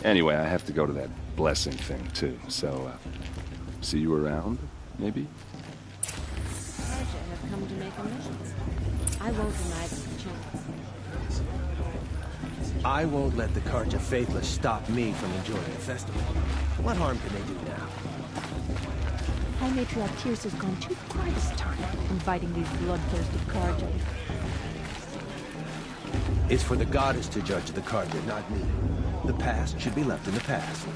S17: Anyway, I have to go to that blessing thing, too. So, see you around, maybe?
S10: Carja have come to make omissions. I won't deny them a chance.
S5: I won't let the Carja Faithless stop me from enjoying the festival. What harm can they do now?
S18: High Matriarch Tears has gone too far this time, inviting these bloodthirsty Carja.
S5: It's for the goddess to judge the Carja, not me. The past should be left in the past.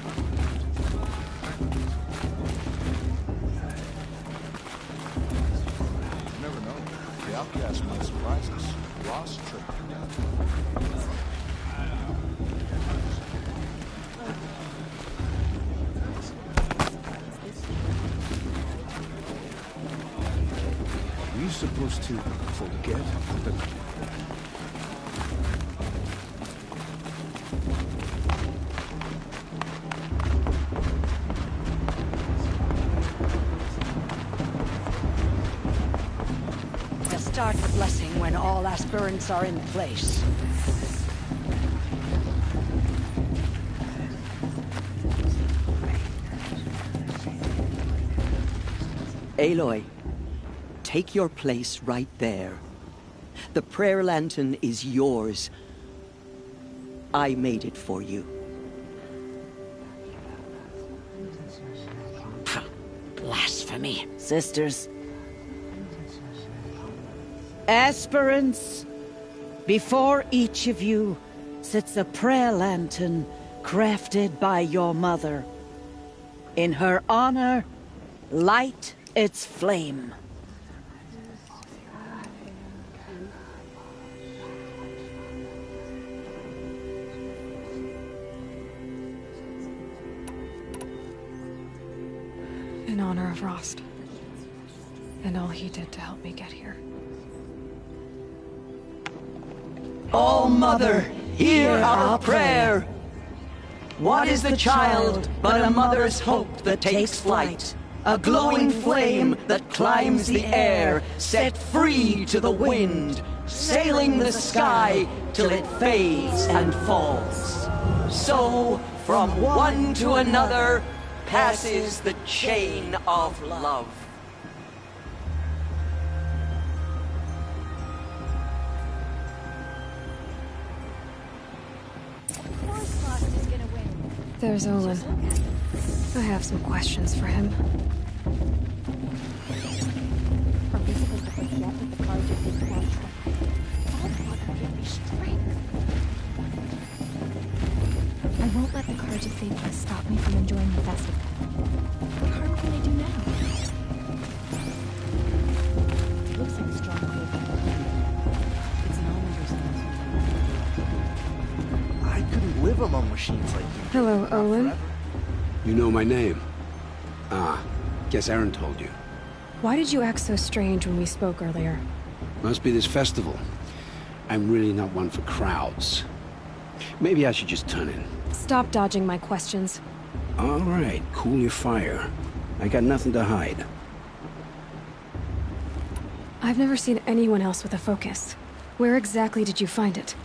S15: Never know. The outcast might surprise us. Lost trick.
S5: Are we supposed to forget the...
S12: Start the blessing when all aspirants are in place.
S7: Aloy, take your place right there. The prayer lantern is yours. I made it for you.
S12: Blasphemy. Sisters. Aspirants, before each of you sits a prayer lantern crafted by your mother. In her honor, light its flame.
S2: In honor of Rost. And all he did to help me get here.
S7: All Mother, hear our prayer. What is the child but a mother's hope that takes flight? A glowing flame that climbs the air, set free to the wind, sailing the sky till it fades and falls. So, from one to another, passes the chain of love.
S2: There's Olin. I have some questions for him.
S18: Are we supposed to forget that the Carja did want trouble? All mother give me strength. I won't let the Carja Faithless stop me from enjoying the festival. What harm can they do now? Looks like a strong hope.
S9: It's an honor. I couldn't live among machines like you.
S2: Hello, Olin.
S16: You know my name? Ah, guess Aaron told you.
S2: Why did you act so strange when we spoke earlier?
S16: Must be this festival. I'm really not one for crowds. Maybe I should just turn in.
S2: Stop dodging my questions.
S16: All right, cool your fire. I got nothing to hide.
S2: I've never seen anyone else with a focus. Where exactly did you find it?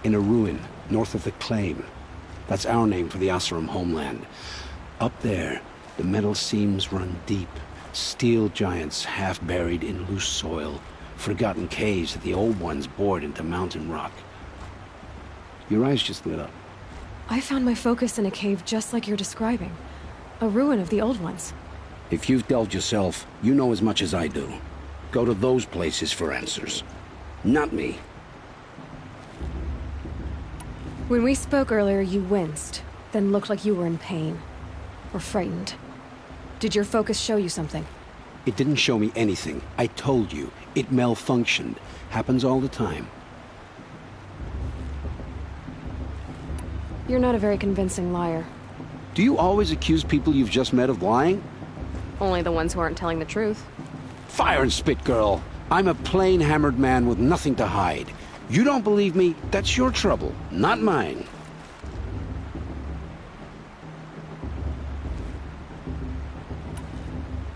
S16: In a ruin, north of the claim. That's our name for the Oseram homeland. Up there, the metal seams run deep. Steel giants half buried in loose soil. Forgotten caves that the old ones bored into mountain rock. Your eyes just lit up.
S2: I found my focus in a cave just like you're describing. A ruin of the old ones.
S16: If you've delved yourself, you know as much as I do. Go to those places for answers. Not me.
S2: When we spoke earlier, you winced, then looked like you were in pain. Or frightened. Did your focus show you something?
S16: It didn't show me anything. I told you. It malfunctioned. Happens all the time.
S2: You're not a very convincing liar.
S16: Do you always accuse people you've just met of lying?
S2: Only the ones who aren't telling the truth.
S16: Fire and spit, girl. I'm a plain hammered man with nothing to hide. You don't believe me, that's your trouble, not mine.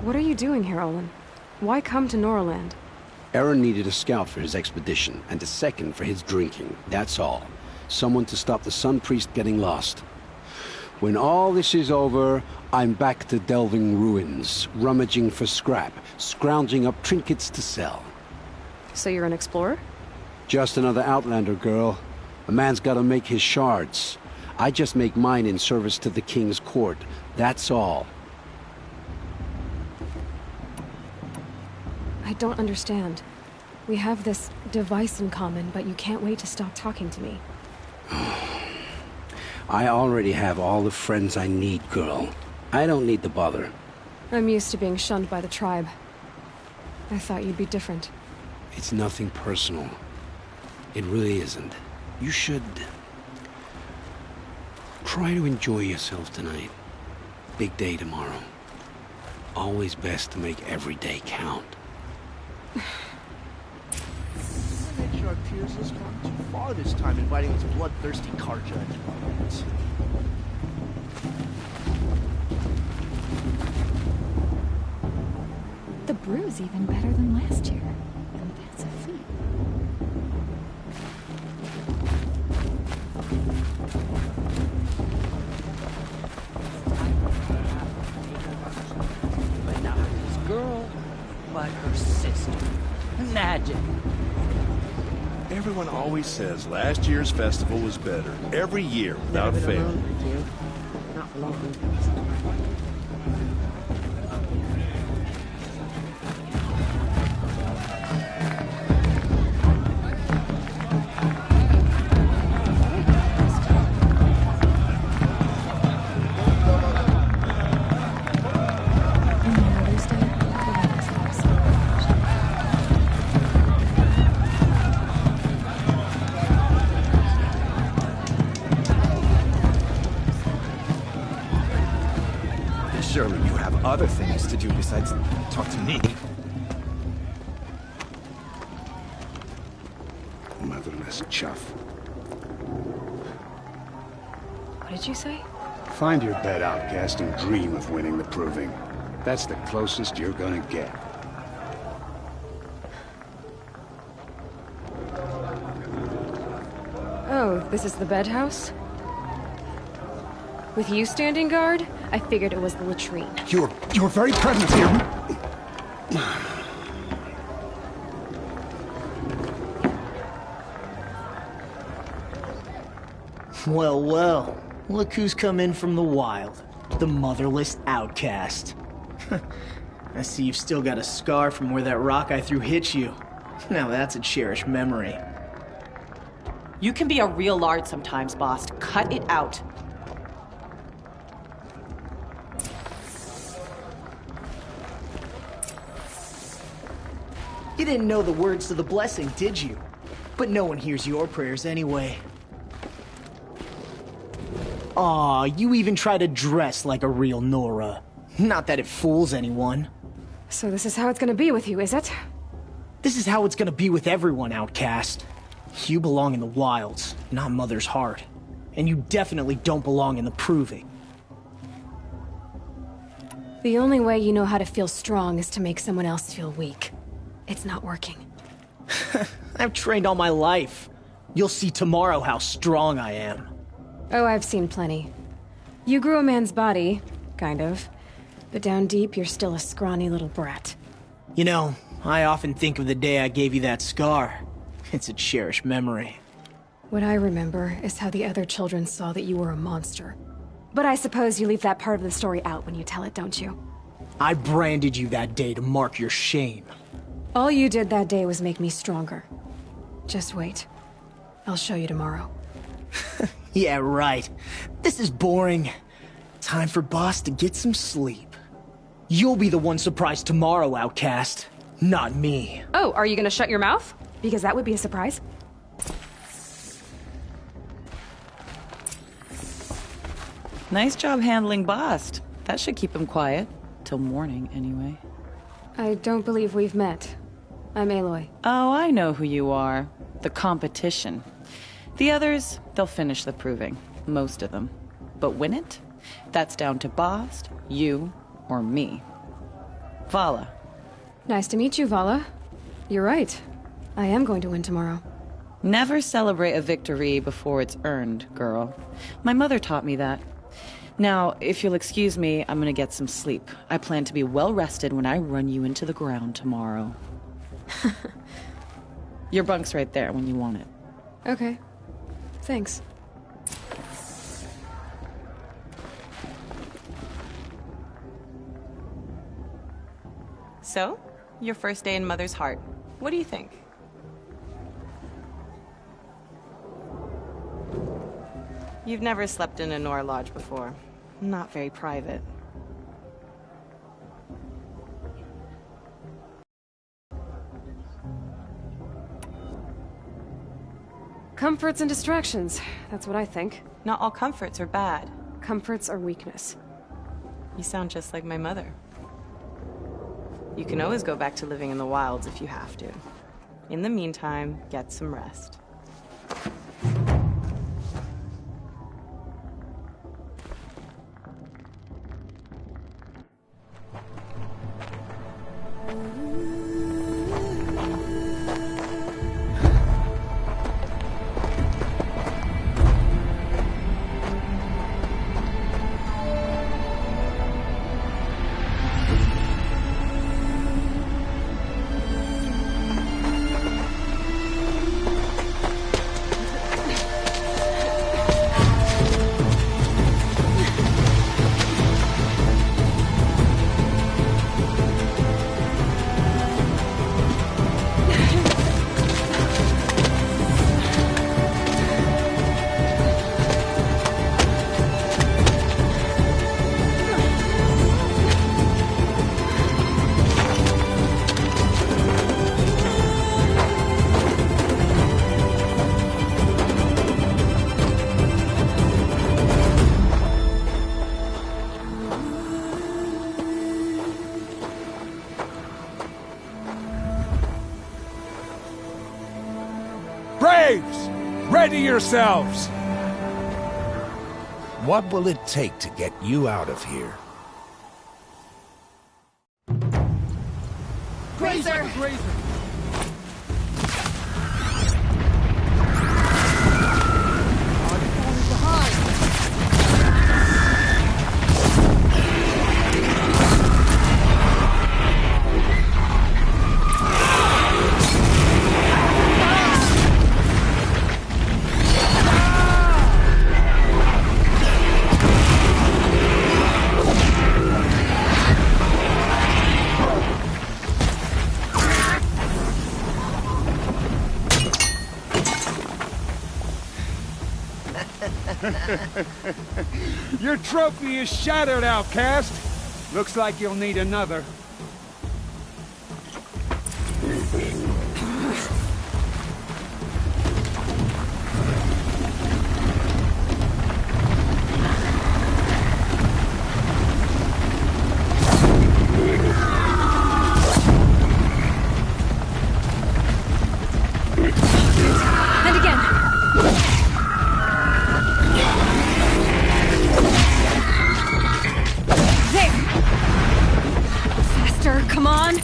S2: What are you doing here, Olin? Why come to Noraland?
S16: Aaron needed a scout for his expedition, and a second for his drinking, that's all. Someone to stop the Sun Priest getting lost. When all this is over, I'm back to delving ruins, rummaging for scrap, scrounging up trinkets to sell.
S2: So you're an explorer?
S16: Just another Outlander, girl. A man's gotta make his shards. I just make mine in service to the King's court, that's all.
S2: I don't understand. We have this device in common, but you can't wait to stop talking to me.
S16: I already have all the friends I need, girl. I don't need the bother.
S2: I'm used to being shunned by the tribe. I thought you'd be different.
S16: It's nothing personal. It really isn't. You should... try to enjoy yourself tonight. Big day tomorrow. Always best to make every day count.
S19: Our Piers has gone too far this time, inviting this bloodthirsty Karja.
S18: The brew's even better than last year. And that's a feat.
S7: But not this girl, but her sister. Imagine.
S15: Everyone always says last year's festival was better. Every year, without fail.
S9: Not for long.
S6: Surely you have other things to do besides talk to me.
S16: Motherless chuff.
S2: What did you say?
S20: Find your bed, outcast, and dream of winning the proving. That's the closest you're gonna get.
S2: Oh, this is the bedhouse? With you standing guard, I figured it was the latrine.
S20: Your very presence here...
S19: Well, well. Look who's come in from the wild. The motherless outcast. I see you've still got a scar from where that rock I threw hit you. Now that's a cherished memory.
S21: You can be a real lard sometimes, boss. Cut it out.
S19: You didn't know the words to the blessing, did you? But no one hears your prayers anyway. Aw, you even try to dress like a real Nora. Not that it fools anyone.
S2: So this is how it's gonna be with you, is it?
S19: This is how it's gonna be with everyone, outcast. You belong in the wilds, not Mother's heart. And you definitely don't belong in the proving.
S2: The only way you know how to feel strong is to make someone else feel weak. It's not working.
S19: I've trained all my life. You'll see tomorrow how strong I am.
S2: Oh, I've seen plenty. You grew a man's body, kind of. But down deep, you're still a scrawny little brat.
S19: You know, I often think of the day I gave you that scar. It's a cherished memory.
S2: What I remember is how the other children saw that you were a monster. But I suppose you leave that part of the story out when you tell it, don't you?
S19: I branded you that day to mark your shame.
S2: All you did that day was make me stronger. Just wait. I'll show you tomorrow.
S19: Yeah, right. This is boring. Time for Boss to get some sleep. You'll be the one surprised tomorrow, outcast. Not me.
S2: Oh, are you gonna shut your mouth? Because that would be a surprise.
S21: Nice job handling Bast. That should keep him quiet. Till morning, anyway.
S2: I don't believe we've met. I'm Aloy.
S21: Oh, I know who you are. The competition. The others, they'll finish the proving. Most of them. But win it? That's down to Bast, you, or me. Vala.
S2: Nice to meet you, Vala. You're right. I am going to win tomorrow.
S21: Never celebrate a victory before it's earned, girl. My mother taught me that. Now, if you'll excuse me, I'm gonna get some sleep. I plan to be well rested when I run you into the ground tomorrow. Your bunk's right there when you want it.
S2: Okay. Thanks.
S21: So, your first day in Mother's Heart. What do you think? You've never slept in a Nora lodge before. Not very private.
S2: Comforts and distractions. That's what I think.
S21: Not all comforts are bad.
S2: Comforts are weakness.
S21: You sound just like my mother. You can always go back to living in the wilds if you have to. In the meantime, get some rest.
S13: Braves! Ready yourselves!
S3: What will it take to get you out of here?
S13: Grazer! Your trophy is shattered, outcast. Looks like you'll need another.
S2: And again. There. Faster, come on.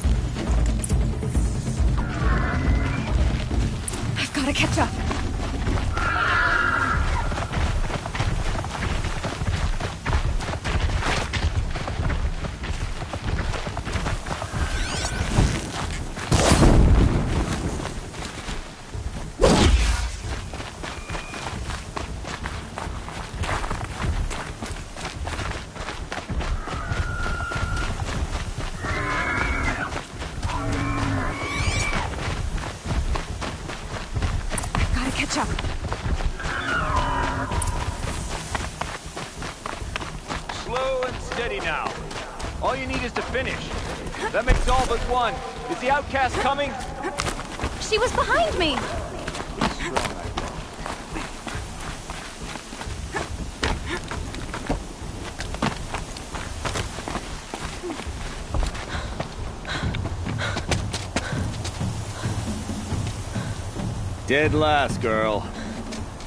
S8: easy now. All you need is to finish. That makes all but one. Is the outcast coming?
S2: She was behind me!
S8: Dead last, girl.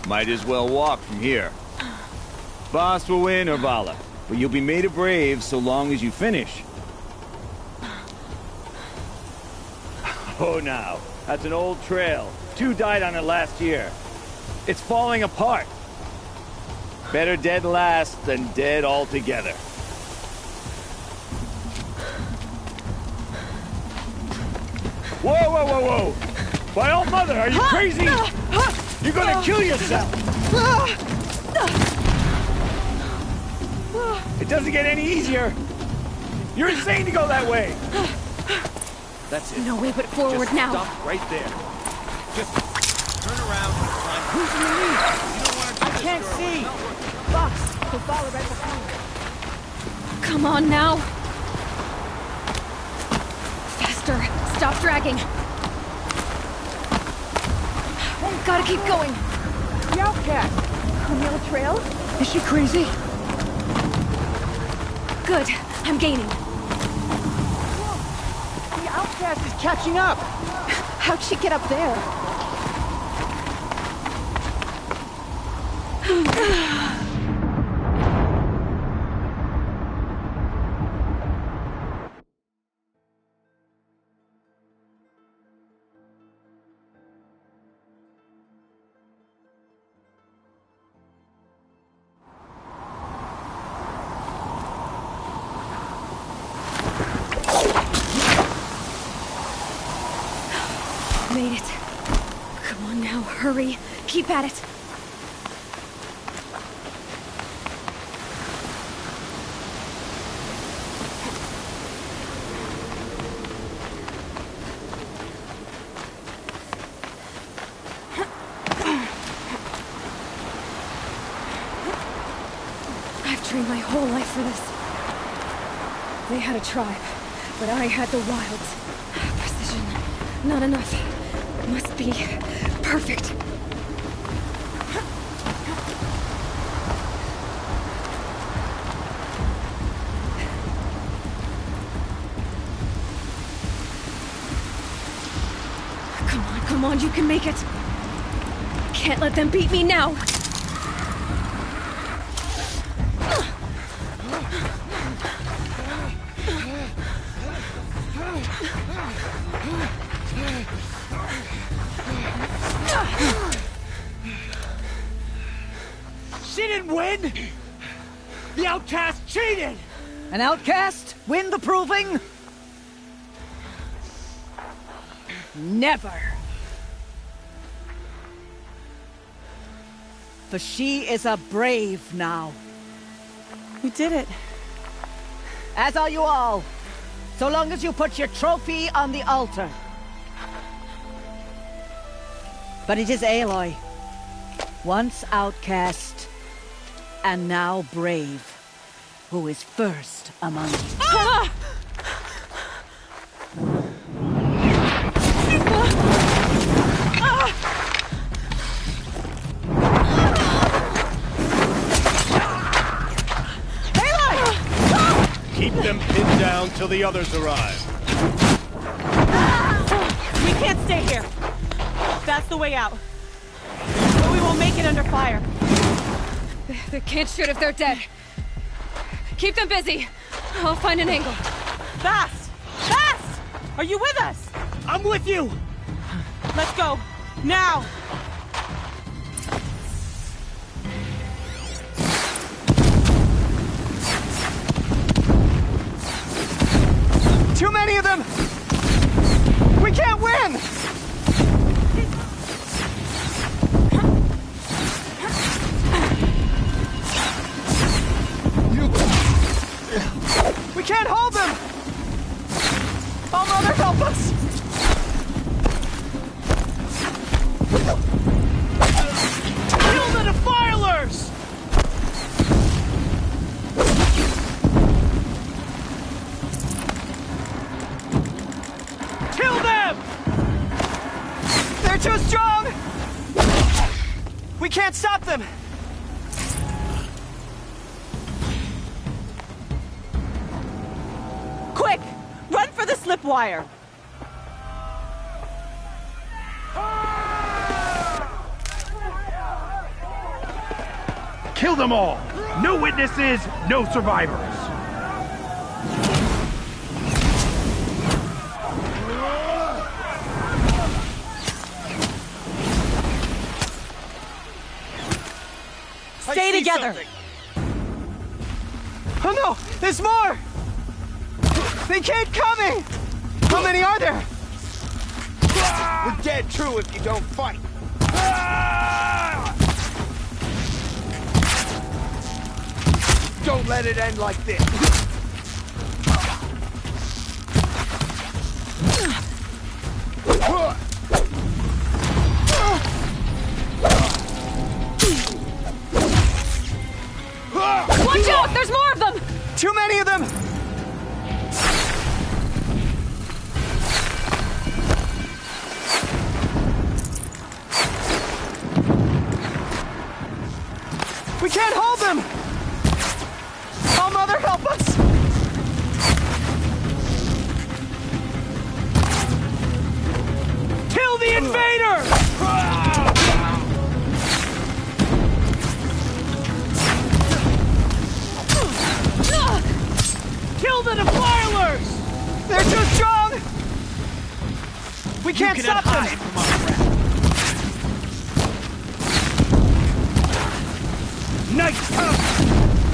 S8: Might as well walk from here. Boss will win, Urvala, but you'll be made a brave so long as you finish. Oh, now. That's an old trail. 2 died on it last year. It's falling apart. Better dead last than dead altogether. Whoa, whoa, whoa, whoa! By all mother, are you crazy? You're gonna kill yourself! It doesn't get any easier! You're insane to go that way! That's it.
S2: No way but forward
S8: Just
S2: now.
S8: Stop right there. Just turn around and climb. Who's in the lead? You don't want to do this,
S7: Can't
S8: girl.
S7: see! Box! The follow right behind.
S2: Come on now! Faster! Stop dragging! Gotta keep going!
S7: The outcast! On the old trail?
S19: Is she crazy?
S2: Good. I'm gaining.
S7: The outcast is catching up!
S2: How'd she get up there? Made it. Come on now, hurry. Keep at it. I've trained my whole life for this. They had a tribe, but I had the wilds. Precision, not enough. Must be perfect. Come on, you can make it. Can't let them beat me now.
S7: She didn't win! The outcast cheated! An outcast? Win the proving? Never. For she is a brave now.
S21: You did it.
S7: As are you all. So long as you put your trophy on the altar. But it is Aloy. Once outcast, and now brave, who is first among you.
S2: Ah!
S13: Keep them pinned down till the others arrive.
S21: We can't stay here. That's the way out. But we won't make it under fire.
S2: They can't shoot if they're dead. Keep them busy. I'll find an angle.
S21: Fast! Fast! Are you with us?
S7: I'm with you!
S21: Let's go. Now!
S7: Too many of them! We can't win! We can't hold them! Oh, Mother, help us! Kill the defilers! them! Quick! Run for the slip wire!
S1: Kill them all! No witnesses, no survivors!
S7: Stay together! Oh no! There's more! They keep coming! How many are there?
S1: We're dead true if you don't fight! Don't let it end like this!
S7: Watch out! There's more of them! Too many of them! We can't hold them! Oh, Mother, help us!
S1: Kill the invader!
S7: Kill the defilers! They're too strong! We can't stop them!
S1: Nice cover!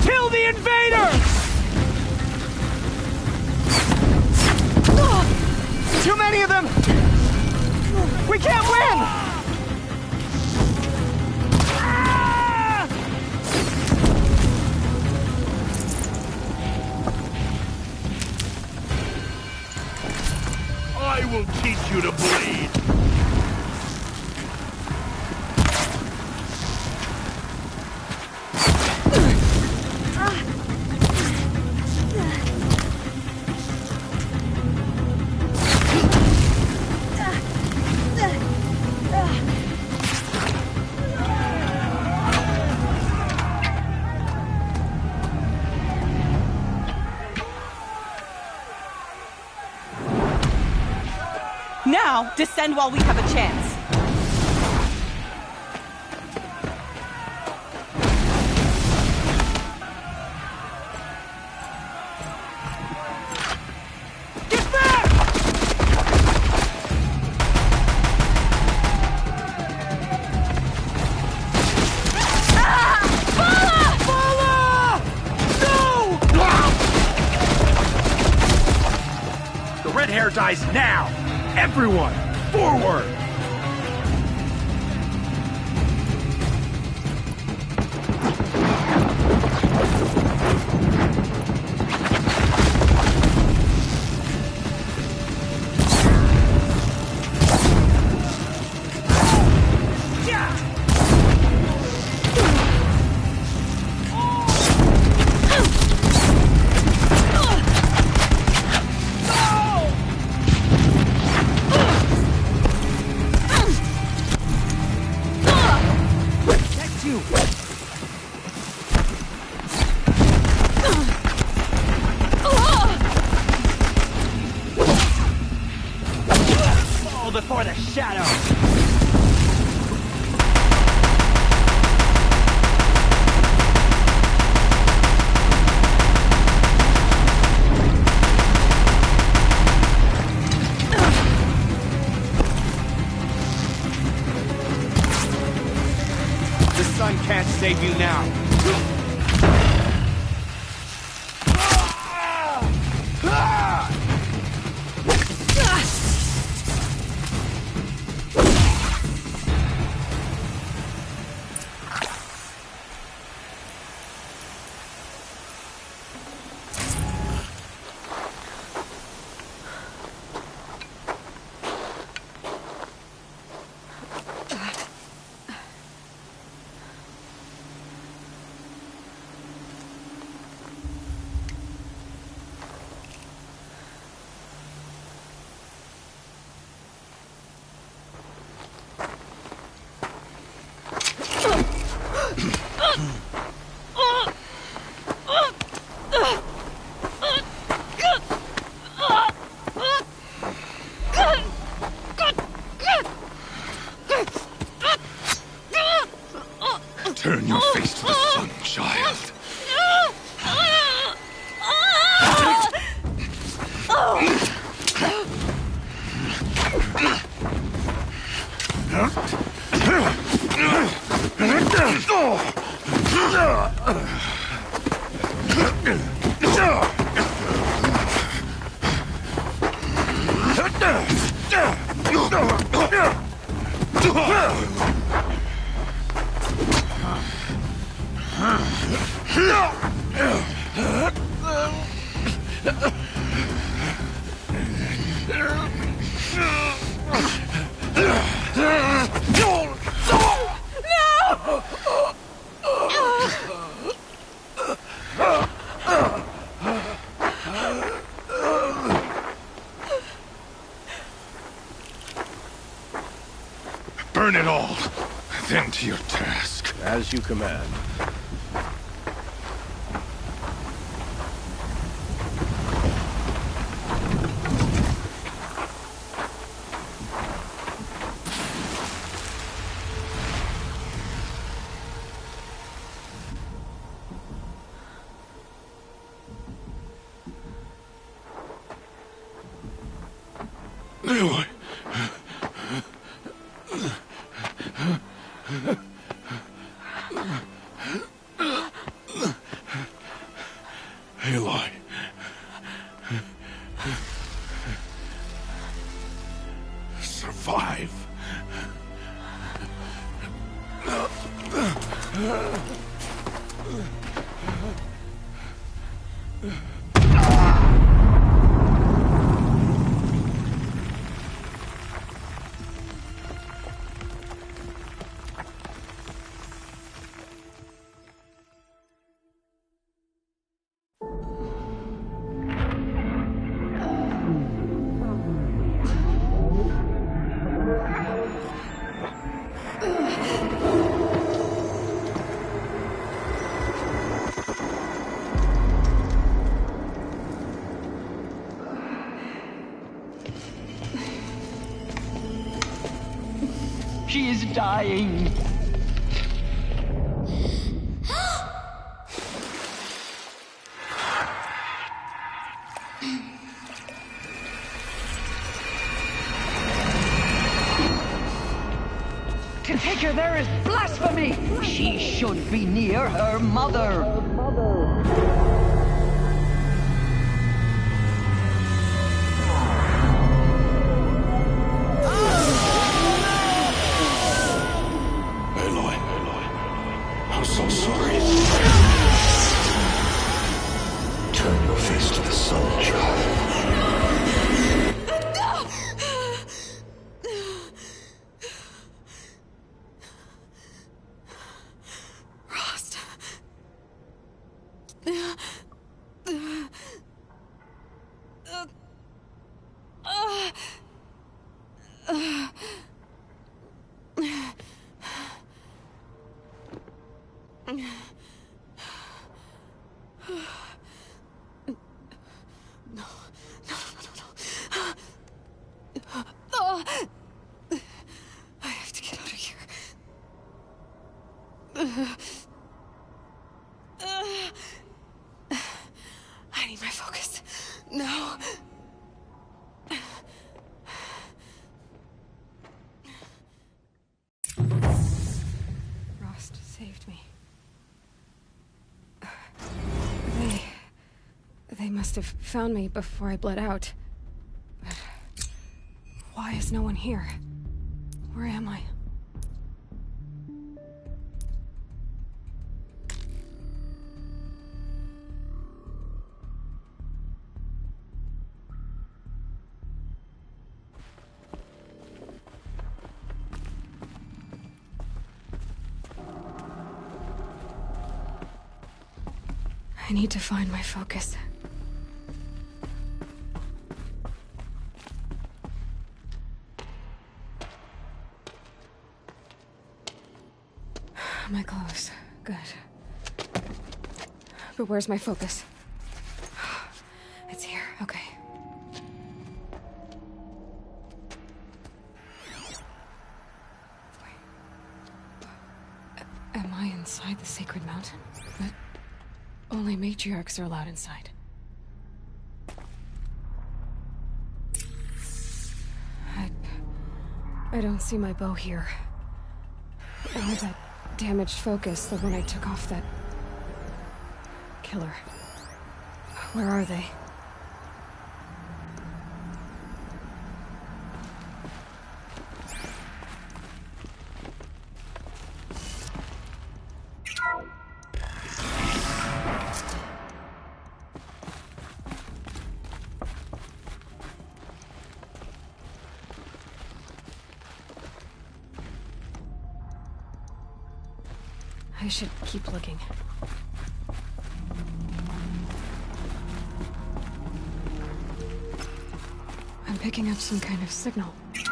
S1: Kill the invaders!
S7: Too many of them! We can't win!
S1: I will teach you to bleed!
S7: Now, descend while we have a chance.
S1: Get back! No! The red hair dies now! Everyone, forward! Before the shadow! The sun can't save you now.
S17: Turn your face to the sun, child. Burn it all, then to your task.
S15: As you command.
S17: Aloy. Aloy. Survive.
S7: She is dying. To take her there is blasphemy. She should be near her mother.
S15: I'm so sorry. Turn your face to the sun, child.
S2: Rost. I have to get out of here. I need my focus. No. Rost saved me. They must have found me before I bled out. But why is no one here? Where am I? I need to find my focus. My clothes. Good. But where's my focus? It's here, okay. Am I inside the sacred mountain? But only matriarchs are allowed inside. I don't see my bow here. Or that damaged focus, the one I took off that killer. Where are they? I should keep looking. I'm picking up some kind of signal. It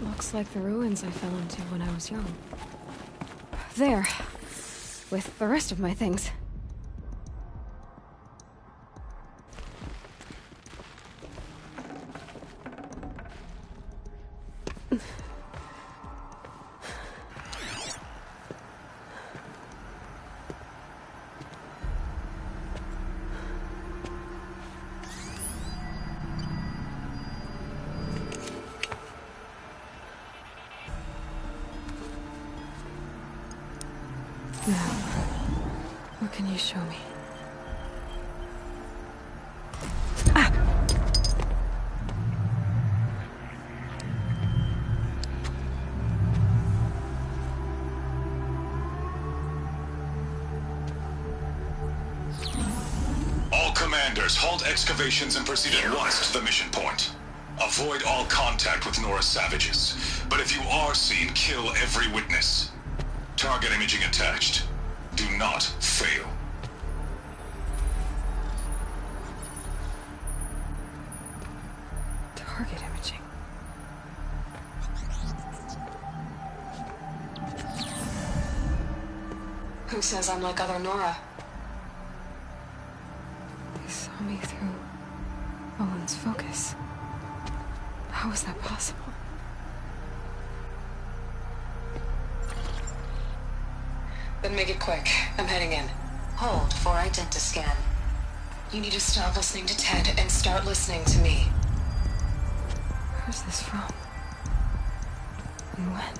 S2: looks like the ruins I fell into when I was young. There, with the rest of my things. Now, what can you show me?
S4: All commanders, halt excavations and proceed at once to the mission point. Avoid all contact with Nora savages, but if you are seen, kill every witness. Target imaging attached. Do not fail.
S2: Target imaging. Who says I'm like other Nora? He saw me through Owen's focus. How is that possible? Then make it quick. I'm heading in. Hold for identiscan. You need to stop listening to Ted and start listening to me. Where's this from? And when?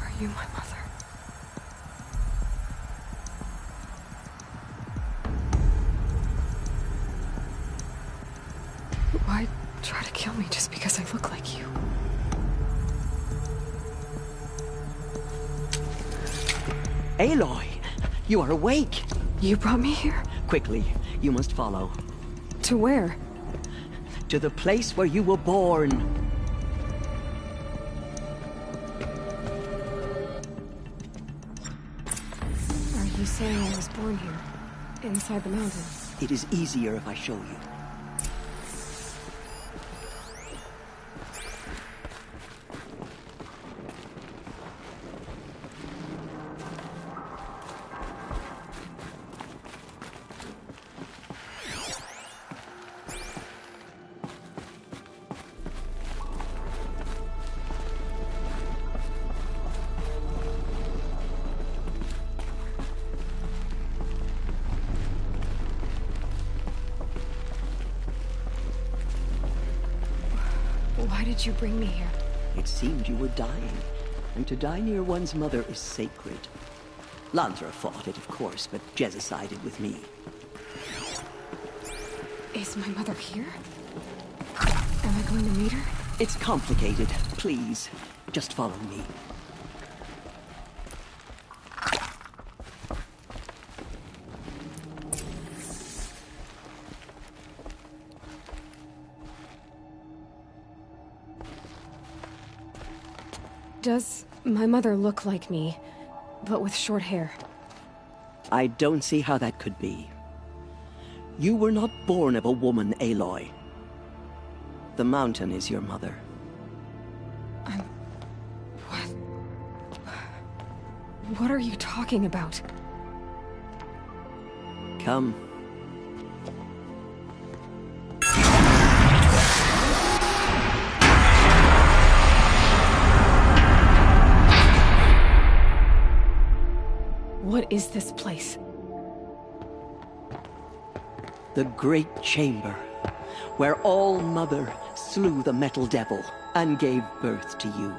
S2: Are you my mother? Why try to kill me just because I look like you?
S7: Aloy, you are awake.
S2: You brought me here?
S7: Quickly, you must follow.
S2: To where?
S7: To the place where you were born.
S2: Are you saying I was born here? Inside the mountain?
S7: It is easier if I show you.
S2: Why did you bring me here?
S7: It seemed you were dying, and to die near one's mother is sacred. Lantra fought it, of course, but Jezza sided with me.
S2: Is my mother here? Am I going to meet her?
S7: It's complicated. Please, just follow me.
S2: Does my mother look like me? but with short hair.
S7: I don't see how that could be. You were not born of a woman, Aloy. The mountain is your mother.
S2: What are you talking about?
S7: Come.
S2: What is this place?
S7: The Great Chamber, where All Mother slew the Metal Devil and gave birth to you.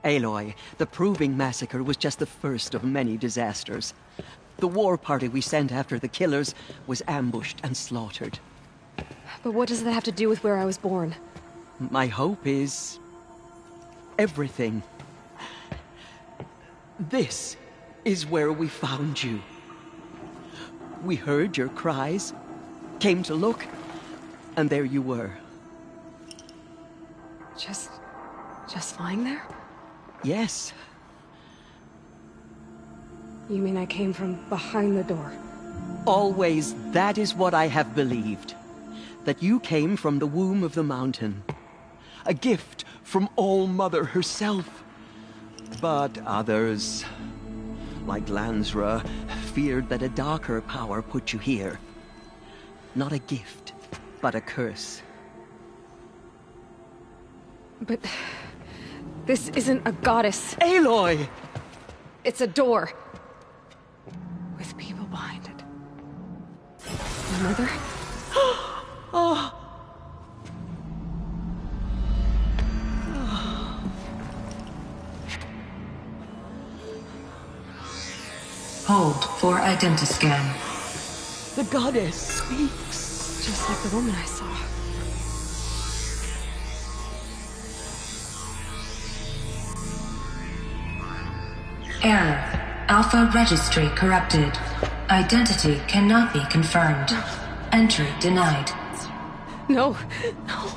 S7: Aloy, the Proving Massacre was just the first of many disasters. The war party we sent after the killers was ambushed and slaughtered.
S2: But what does that have to do with where I was born?
S7: My hope is... everything. This is where we found you. We heard your cries, came to look, and there you were.
S2: Just lying there?
S7: Yes.
S2: You mean I came from behind the door?
S7: Always, that is what I have believed. That you came from the womb of the mountain. A gift from All Mother herself. But others, like Lansra, feared that a darker power put you here. Not a gift, but a curse.
S2: But... this isn't a goddess.
S7: Aloy!
S2: It's a door. With people behind it. My mother?
S7: Oh!
S11: Hold for identiscan.
S7: The goddess speaks.
S2: Just like the woman I saw.
S11: Error. Alpha registry corrupted. Identity cannot be confirmed. Entry denied.
S2: No. No.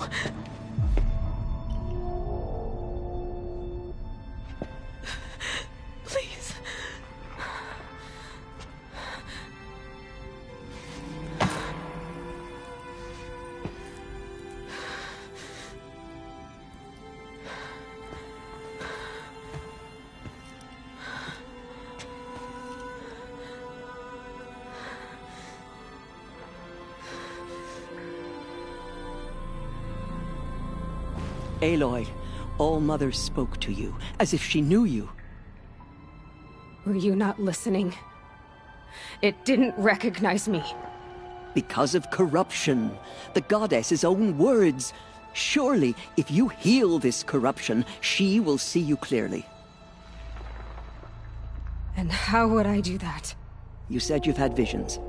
S2: Please.
S7: Aloy, All Mother spoke to you, as if she knew you.
S2: Were you not listening? It didn't recognize me.
S7: Because of corruption. The goddess's own words. Surely, if you heal this corruption, she will see you clearly.
S2: And how would I do that?
S7: You said you've had visions.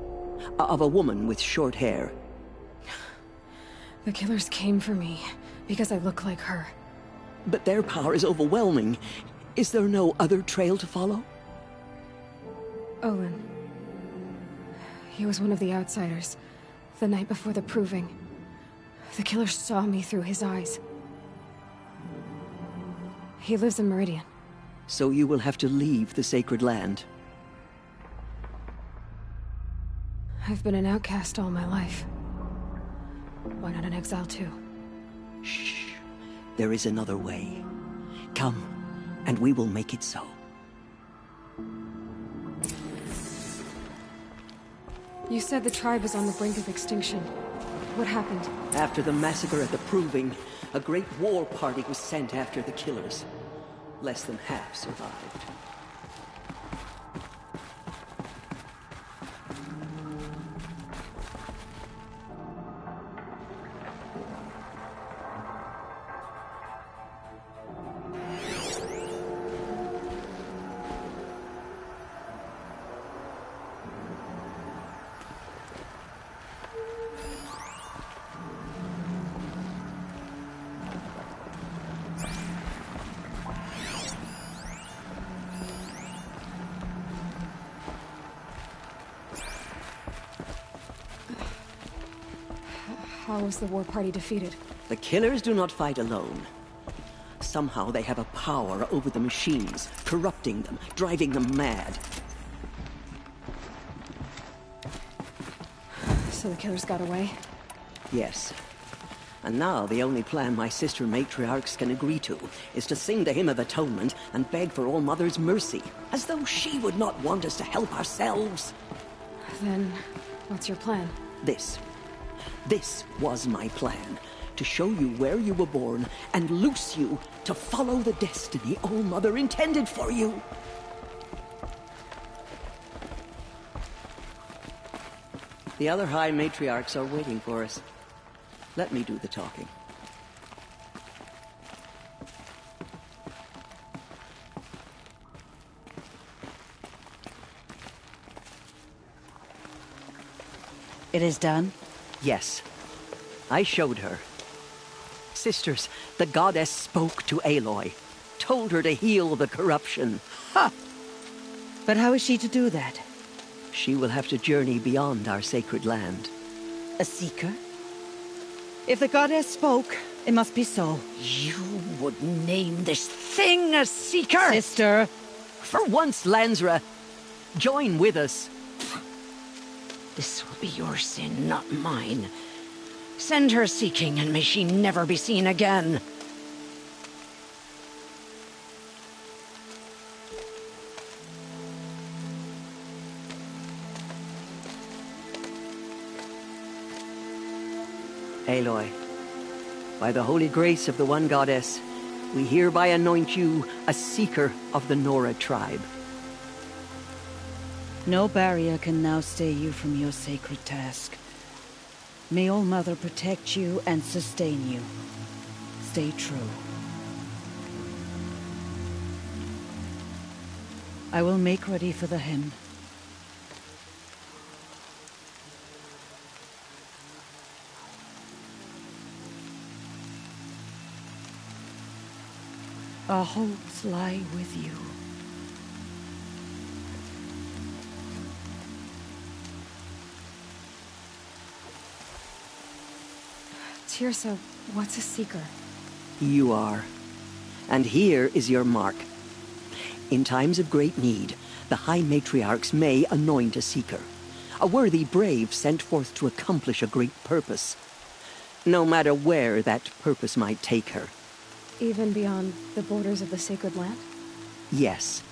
S7: Of a woman with short hair.
S2: The killers came for me, because I look like her.
S7: But their power is overwhelming. Is there no other trail to follow?
S2: Olin. He was one of the outsiders, the night before the Proving. The killer saw me through his eyes. He lives in Meridian.
S7: So you will have to leave the sacred land.
S2: I've been an outcast all my life. Why not an exile too?
S7: Shh. There is another way. Come, and we will make it so.
S2: You said the tribe is on the brink of extinction. What happened?
S7: After the massacre at the Proving, a great war party was sent after the killers. Less than half survived.
S2: How was the war party defeated?
S7: The killers do not fight alone. somehow they have a power over the machines, corrupting them, driving them mad.
S2: So the killers got away?
S7: Yes. And now the only plan my sister matriarchs can agree to is to sing the Hymn of Atonement and beg for All Mother's mercy, as though she would not want us to help ourselves.
S2: Then, what's your plan?
S7: This was my plan. To show you where you were born and loose you to follow the destiny All Mother intended for you. The other High Matriarchs are waiting for us. Let me do the talking.
S12: It is done?
S7: Yes. I showed her. Sisters, the goddess spoke to Aloy, told her to heal the corruption.
S12: Ha! But how is she to do that?
S7: She will have to journey beyond our sacred land.
S12: A seeker? If the goddess spoke, it must be so.
S7: You would name this thing a seeker?
S12: Sister!
S7: For once, Lansra, join with us.
S12: This will be your sin, not mine. Send her seeking, and may she never be seen again.
S7: Aloy, by the holy grace of the one goddess, we hereby anoint you a seeker of the Nora tribe.
S12: No barrier can now stay you from your sacred task. May All Mother protect you and sustain you. Stay true. I will make ready for the hymn. Our hopes lie with you.
S2: Tirsa, what's a seeker?
S7: You are. And here is your mark. In times of great need, the High Matriarchs may anoint a seeker. A worthy brave sent forth to accomplish a great purpose. No matter where that purpose might take her.
S2: Even beyond the borders of the sacred land?
S7: Yes.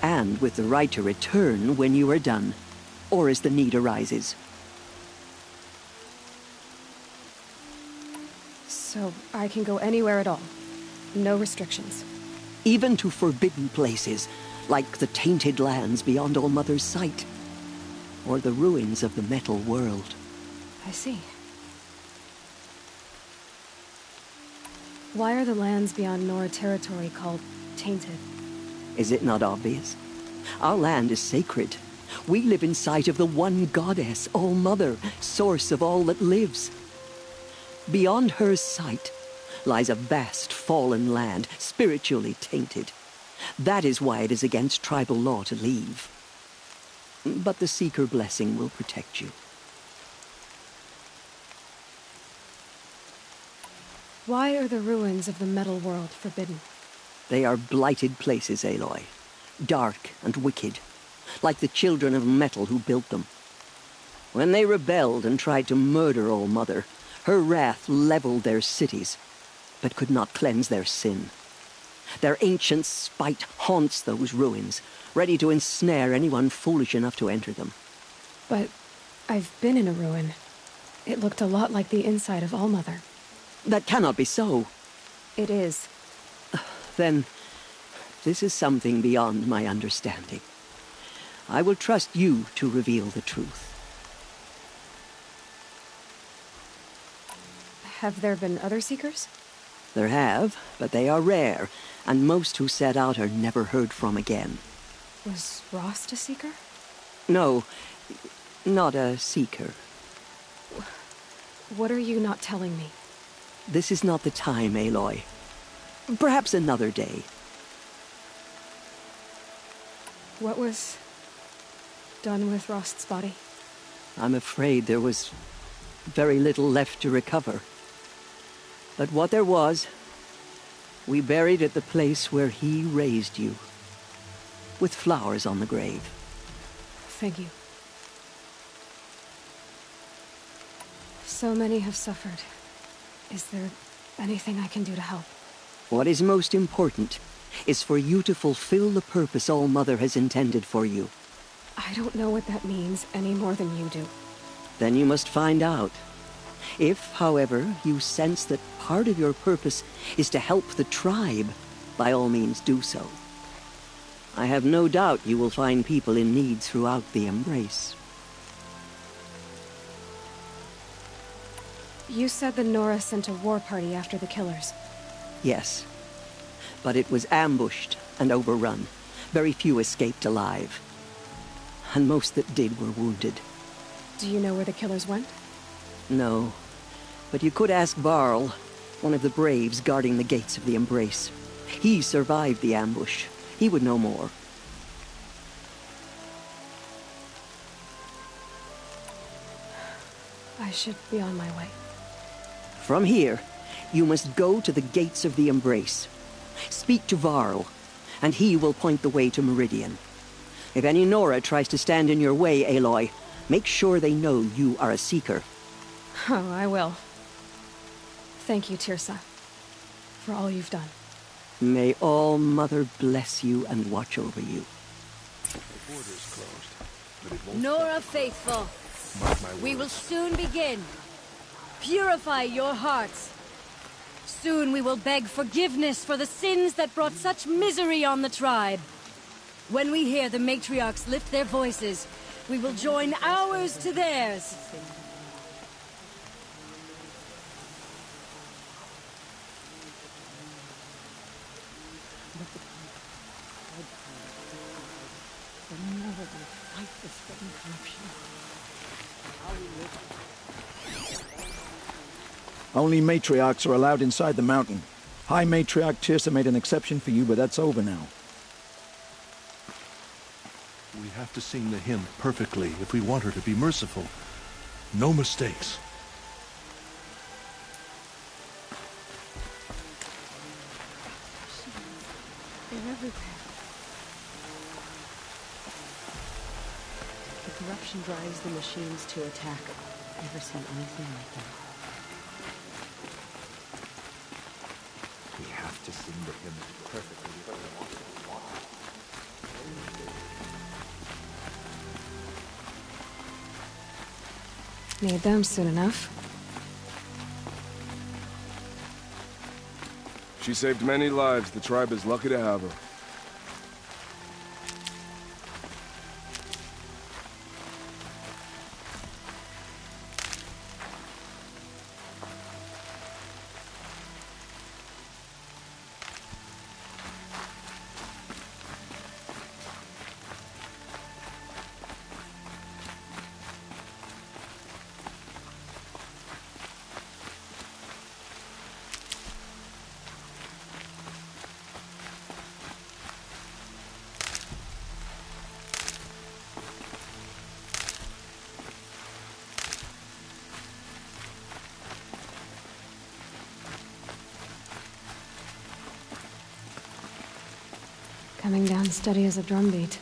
S7: And with the right to return when you are done, or as the need arises.
S2: So I can go anywhere at all? No restrictions?
S7: Even to forbidden places, like the tainted lands beyond All Mother's sight. Or the ruins of the metal world.
S2: I see. Why are the lands beyond Nora territory called tainted?
S7: Is it not obvious? Our land is sacred. We live in sight of the one goddess, All Mother, source of all that lives. Beyond her sight lies a vast fallen land, spiritually tainted. That is why it is against tribal law to leave. But the Seeker blessing will protect you.
S2: Why are the ruins of the metal world forbidden?
S7: They are blighted places, Aloy. Dark and wicked, like the children of metal who built them. When they rebelled and tried to murder All Mother, her wrath leveled their cities, but could not cleanse their sin. Their ancient spite haunts those ruins, ready to ensnare anyone foolish enough to enter them.
S2: But I've been in a ruin. It looked a lot like the inside of All Mother.
S7: That cannot be so.
S2: It is.
S7: Then, this is something beyond my understanding. I will trust you to reveal the truth.
S2: Have there been other Seekers?
S7: There have, but they are rare, and most who set out are never heard from again.
S2: Was Rost a Seeker?
S7: No, not a Seeker.
S2: What are you not telling me?
S7: This is not the time, Aloy. Perhaps another day.
S2: What was done with Rost's body?
S7: I'm afraid there was very little left to recover. But what there was We buried at the place where he raised you, with flowers on the grave.
S2: Thank you. So many have suffered. Is there anything I can do to help?
S7: What is most important is for you to fulfill the purpose All-Mother has intended for you.
S2: I don't know what that means any more than you do.
S7: Then you must find out. If, however, you sense that part of your purpose is to help the tribe, by all means do so. I have no doubt you will find people in need throughout the Embrace.
S2: You said the Nora sent a war party after the killers.
S7: Yes. But it was ambushed and overrun. Very few escaped alive. And most that did were wounded.
S2: Do you know where the killers went?
S7: No. But you could ask Varl, one of the braves guarding the gates of the Embrace. He survived the ambush. He would know more.
S2: I should be on my way.
S7: From here, you must go to the gates of the Embrace. Speak to Varl, and he will point the way to Meridian. If any Nora tries to stand in your way, Aloy, make sure they know you are a Seeker.
S2: Oh, I will. Thank you, Tirsa, for all you've done.
S7: May All-Mother bless you and watch over you.
S15: The border's closed, but it won't
S10: Nora Faithful,
S15: mark my
S10: we will
S15: words.
S10: soon begin. Purify your hearts. Soon we will beg forgiveness for the sins that brought such misery on the tribe. When we hear the matriarchs lift their voices, we will join ours to theirs.
S14: Only matriarchs are allowed inside the mountain. High Matriarch Tirsa made an exception for you, but that's over now.
S15: We have to sing the hymn perfectly if we want her to be merciful. No mistakes.
S2: They're everywhere.
S22: The corruption drives the machines to attack. Never seen anything like that.
S6: We have to sing the hymn perfectly.
S2: Need them soon enough.
S23: She saved many lives. The tribe is lucky to have her.
S2: Coming down steady as a drumbeat.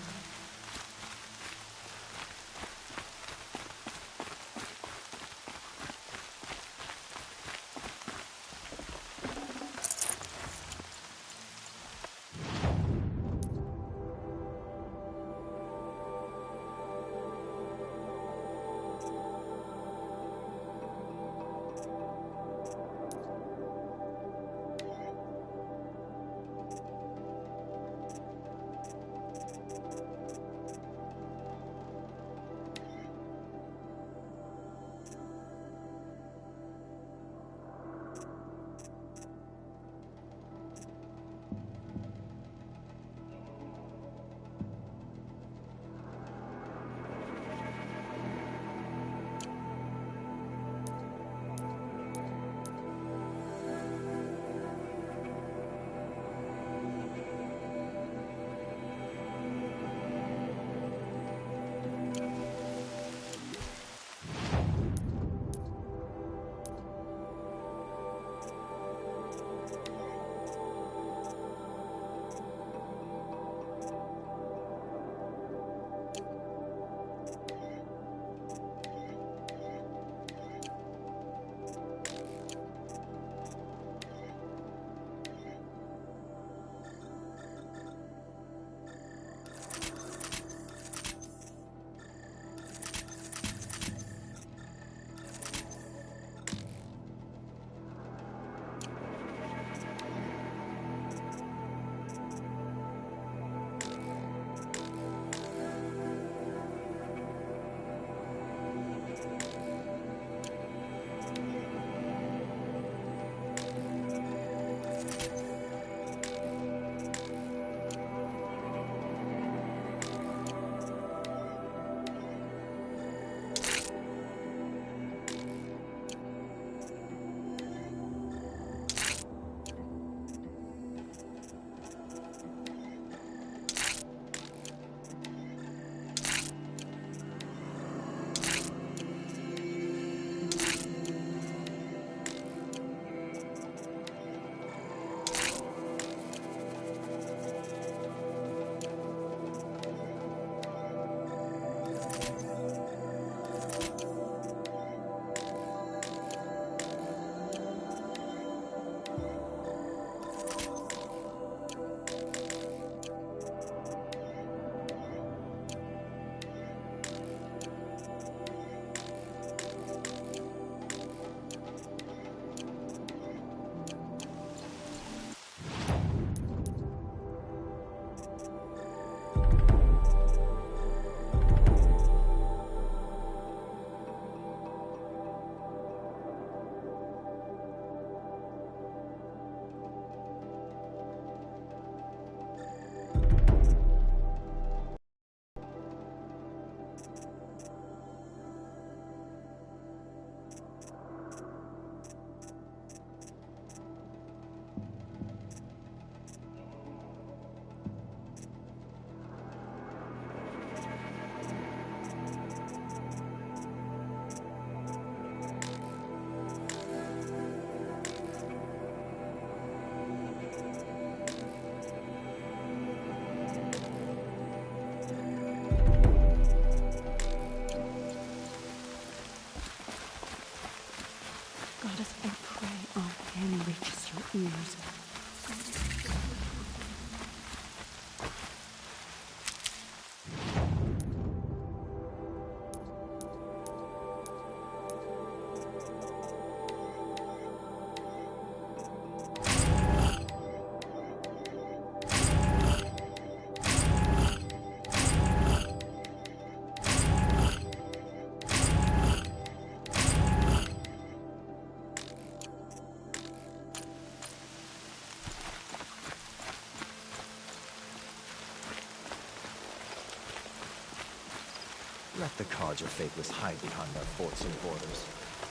S6: Let the cards or faithless hide behind our forts and borders.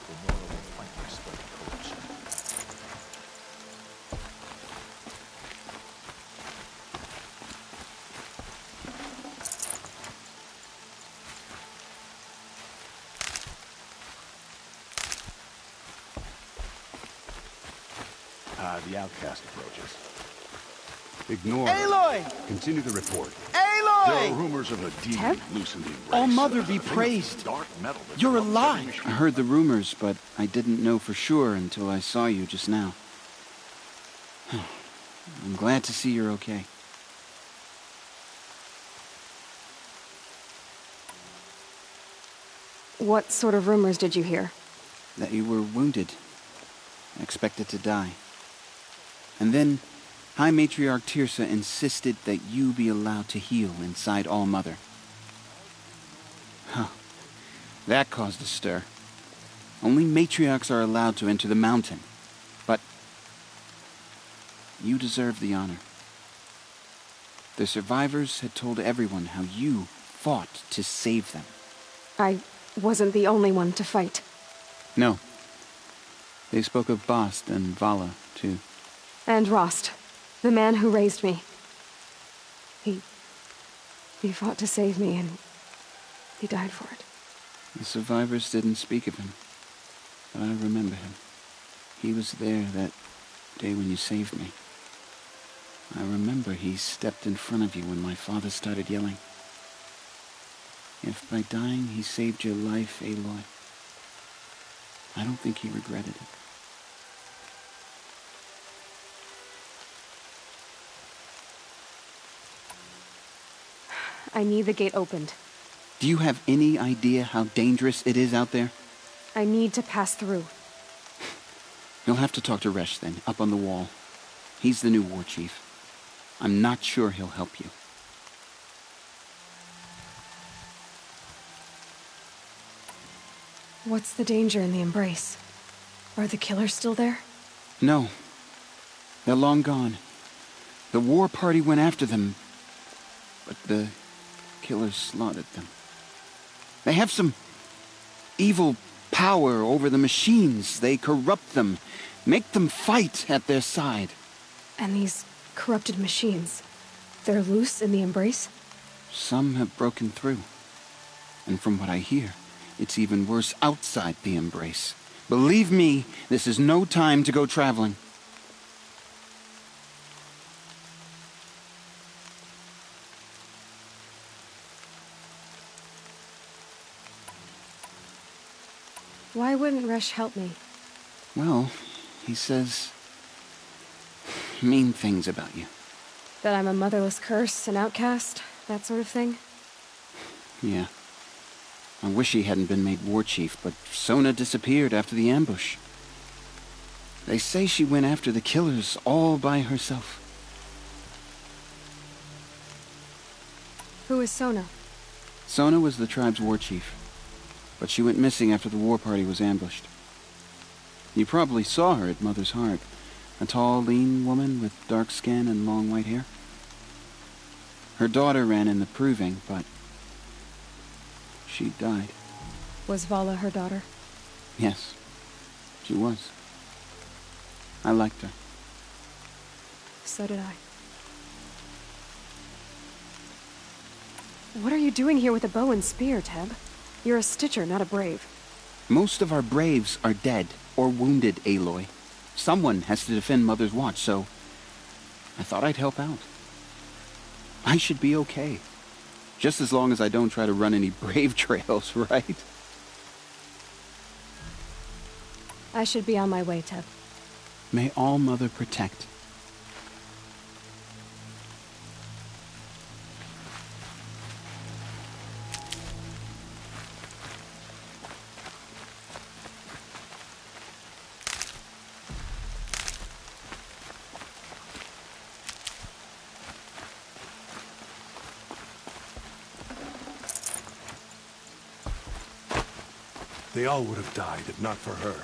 S6: The Nora will fight to spread corruption.
S20: The outcast approaches. Ignore
S5: Aloy!
S20: her. Continue the report.
S5: Aloy!
S20: There are rumors of a demon loose in the embrace.
S5: All Mother be praised.
S20: Dark metal that
S5: You're
S20: corrupts
S5: alive.
S20: every machine.
S9: I heard the rumors, but I didn't know for sure until I saw you just now. I'm glad to see you're okay.
S2: What sort of rumors did you hear?
S9: That you were wounded, expected to die. And then High Matriarch Tirsa insisted that you be allowed to heal inside All Mother. Huh. That caused a stir. Only matriarchs are allowed to enter the mountain. But you deserve the honor. The survivors had told everyone how you fought to save them.
S2: I wasn't the only one to fight.
S9: No. They spoke of Bast and Vala, too.
S2: And Rost, the man who raised me. He fought to save me, and he died for it.
S9: The survivors didn't speak of him, but I remember him. He was there that day when you saved me. I remember he stepped in front of you when my father started yelling. If by dying he saved your life, Aloy, I don't think he regretted it.
S2: I need the gate opened.
S9: Do you have any idea how dangerous it is out there?
S2: I need to pass through.
S9: You'll have to talk to Resh then, up on the wall. He's the new war chief. I'm not sure he'll help you.
S2: What's the danger in the embrace? Are the killers still there?
S9: No. They're long gone. The war party went after them, but the killers slaughtered them. They have some evil power over the machines. They corrupt them, make them fight at their side.
S2: And these corrupted machines, they're loose in the embrace?
S9: Some have broken through. And from what I hear, it's even worse outside the embrace. Believe me, this is no time to go traveling.
S2: Why wouldn't Resh help me?
S9: Well, he says mean things about you.
S2: That I'm a motherless curse, an outcast, that sort of thing?
S9: Yeah. I wish he hadn't been made war chief, but Sona disappeared after the ambush. They say she went after the killers all by herself.
S2: Who is Sona?
S9: Sona was the tribe's war chief, but she went missing after the war party was ambushed. You probably saw her at Mother's Heart. A tall, lean woman with dark skin and long white hair. Her daughter ran in the proving, but she died.
S2: Was Vala her daughter?
S9: Yes, she was. I liked her.
S2: So did I. What are you doing here with a bow and spear, Teb? You're a Stitcher, not a Brave.
S9: Most of our Braves are dead or wounded, Aloy. Someone has to defend Mother's Watch, so I thought I'd help out. I should be okay. Just as long as I don't try to run any Brave trails, right?
S2: I should be on my way, Teb.
S9: May All Mother protect.
S15: They all would have died if not for her.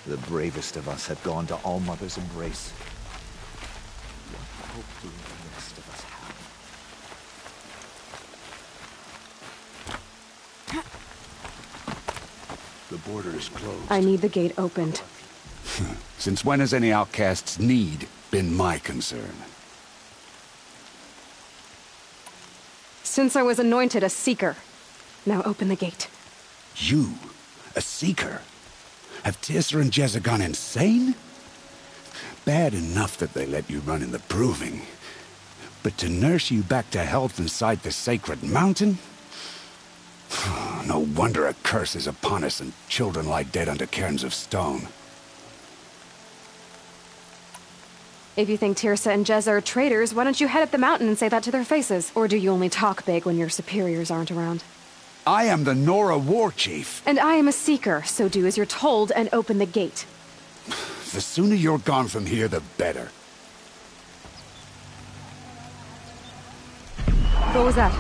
S6: The bravest of us have gone to All-Mother's embrace. What hope do the rest of us have?
S20: The border is closed.
S2: I need the gate opened.
S20: Since when has any outcast's need been my concern?
S2: Since I was anointed a seeker. Now open the gate.
S20: You? A seeker? Have Teersa and Jezza gone insane? Bad enough that they let you run in the proving. But to nurse you back to health inside the sacred mountain? No wonder a curse is upon us and children lie dead under cairns of stone.
S2: If you think Teersa and Jezza are traitors, why don't you head up the mountain and say that to their faces? Or do you only talk big when your superiors aren't around?
S20: I am the Nora war chief.
S2: And I am a seeker, so do as you're told and open the gate.
S20: The sooner you're gone from here, the better.
S2: What was that?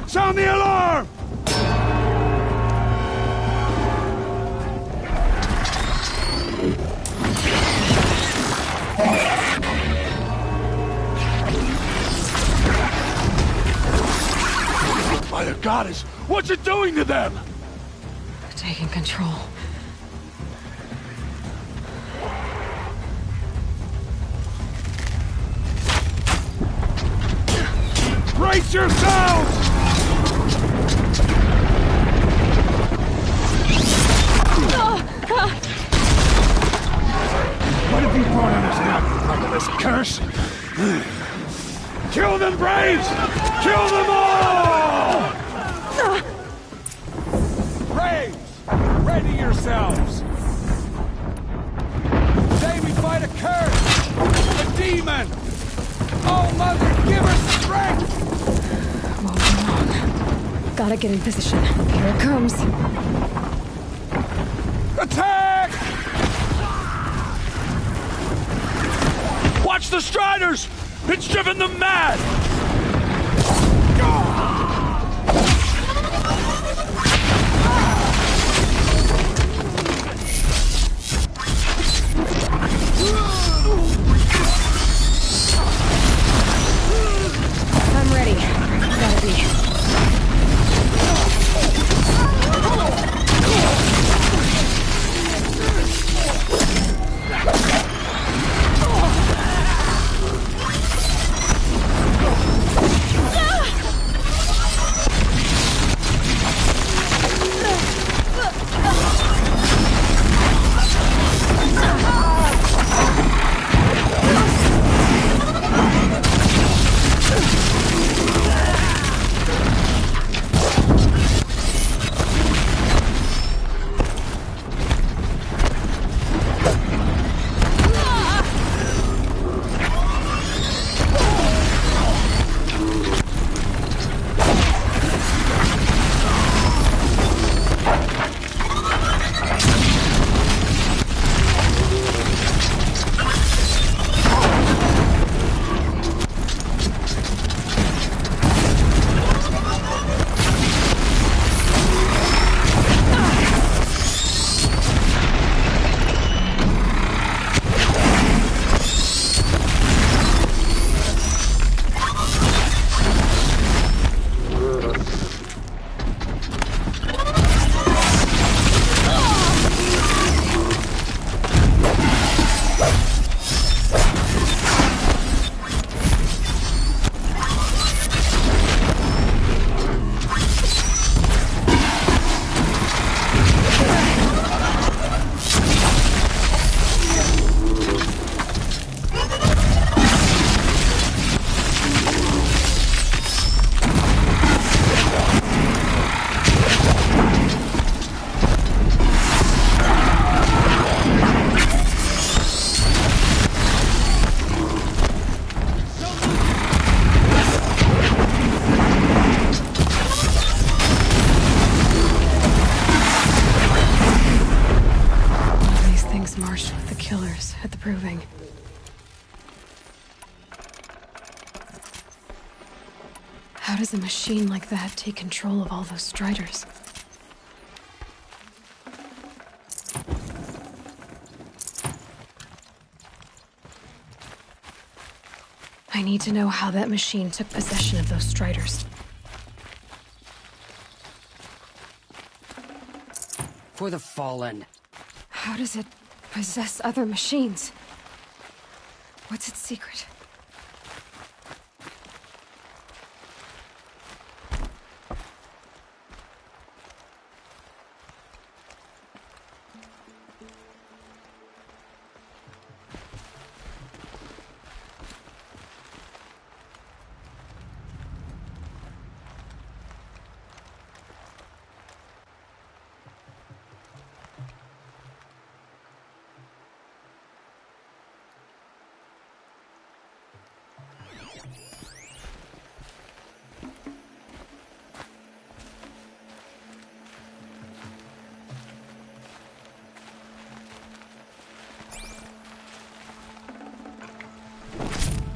S20: Sound the alarm!
S1: By the goddess, what's it doing to them?
S2: Taking control.
S1: Brace yourselves! What have you brought on us now, motherless curse? Kill them, Braves! Kill them all!
S13: Braves, ready yourselves! Today we fight a curse! A demon! Oh, Mother, give us strength!
S2: Won't be long. Gotta get in position. Here it comes.
S1: Attack! Watch the Striders! It's driven them mad!
S2: I'm ready. Gotta be. How does a machine like that take control of all those Striders? I need to know how that machine took possession of those Striders.
S5: For the Fallen.
S2: How does it possess other machines? What's its secret?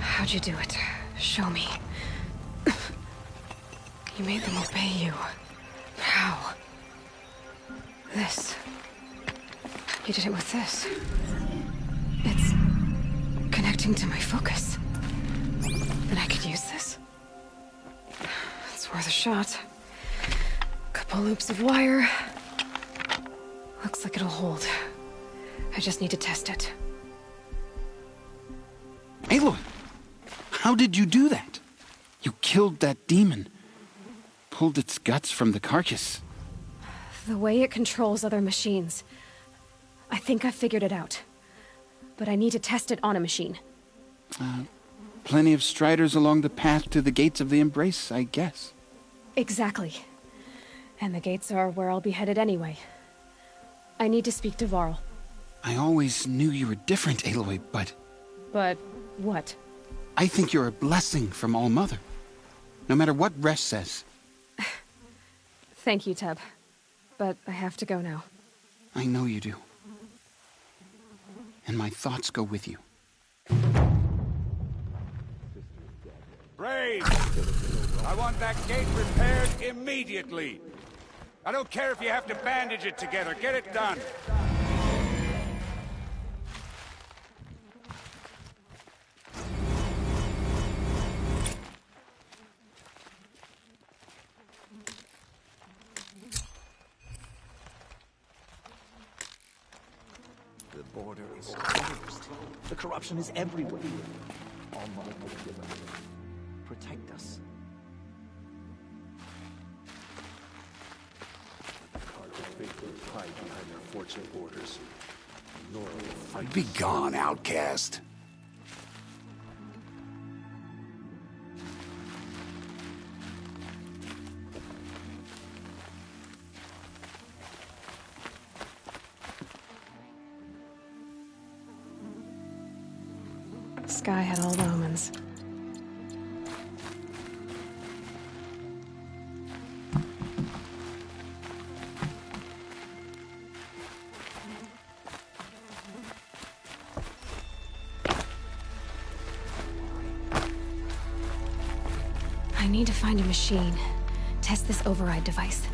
S2: How'd you do it? Show me. You made them obey you. How? This. You did it with this. It's connecting to my focus. Then I could use this. It's worth a shot. Couple loops of wire. Looks like it'll hold. I just need to test it.
S9: Aloy! How did you do that? You killed that demon. Pulled its guts from the carcass.
S2: The way it controls other machines. I think I figured it out. But I need to test it on a machine.
S9: Plenty of Striders along the path to the gates of the Embrace, I guess.
S2: Exactly. And the gates are where I'll be headed anyway. I need to speak to Varl.
S9: I always knew you were different, Aloy, but...
S2: But what?
S9: I think you're a blessing from All-Mother. No matter what Resh says.
S2: Thank you, Teb. But I have to go now.
S9: I know you do. And my thoughts go with you.
S1: Brave! I want that gate repaired immediately. I don't care if you have to bandage it together. Get it done.
S6: The border is closed. The corruption is everywhere. All-Mother protect us.
S15: Hide behind their fortunate borders. Nora will fight.
S20: Be gone, outcast.
S2: Sky had all the omens. I need to find a machine. Test this override device.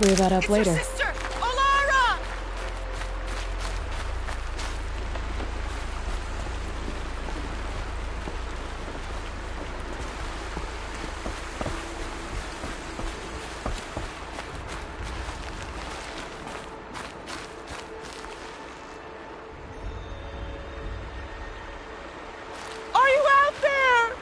S2: figure that out later.
S3: Sister! Olara! Are you out there?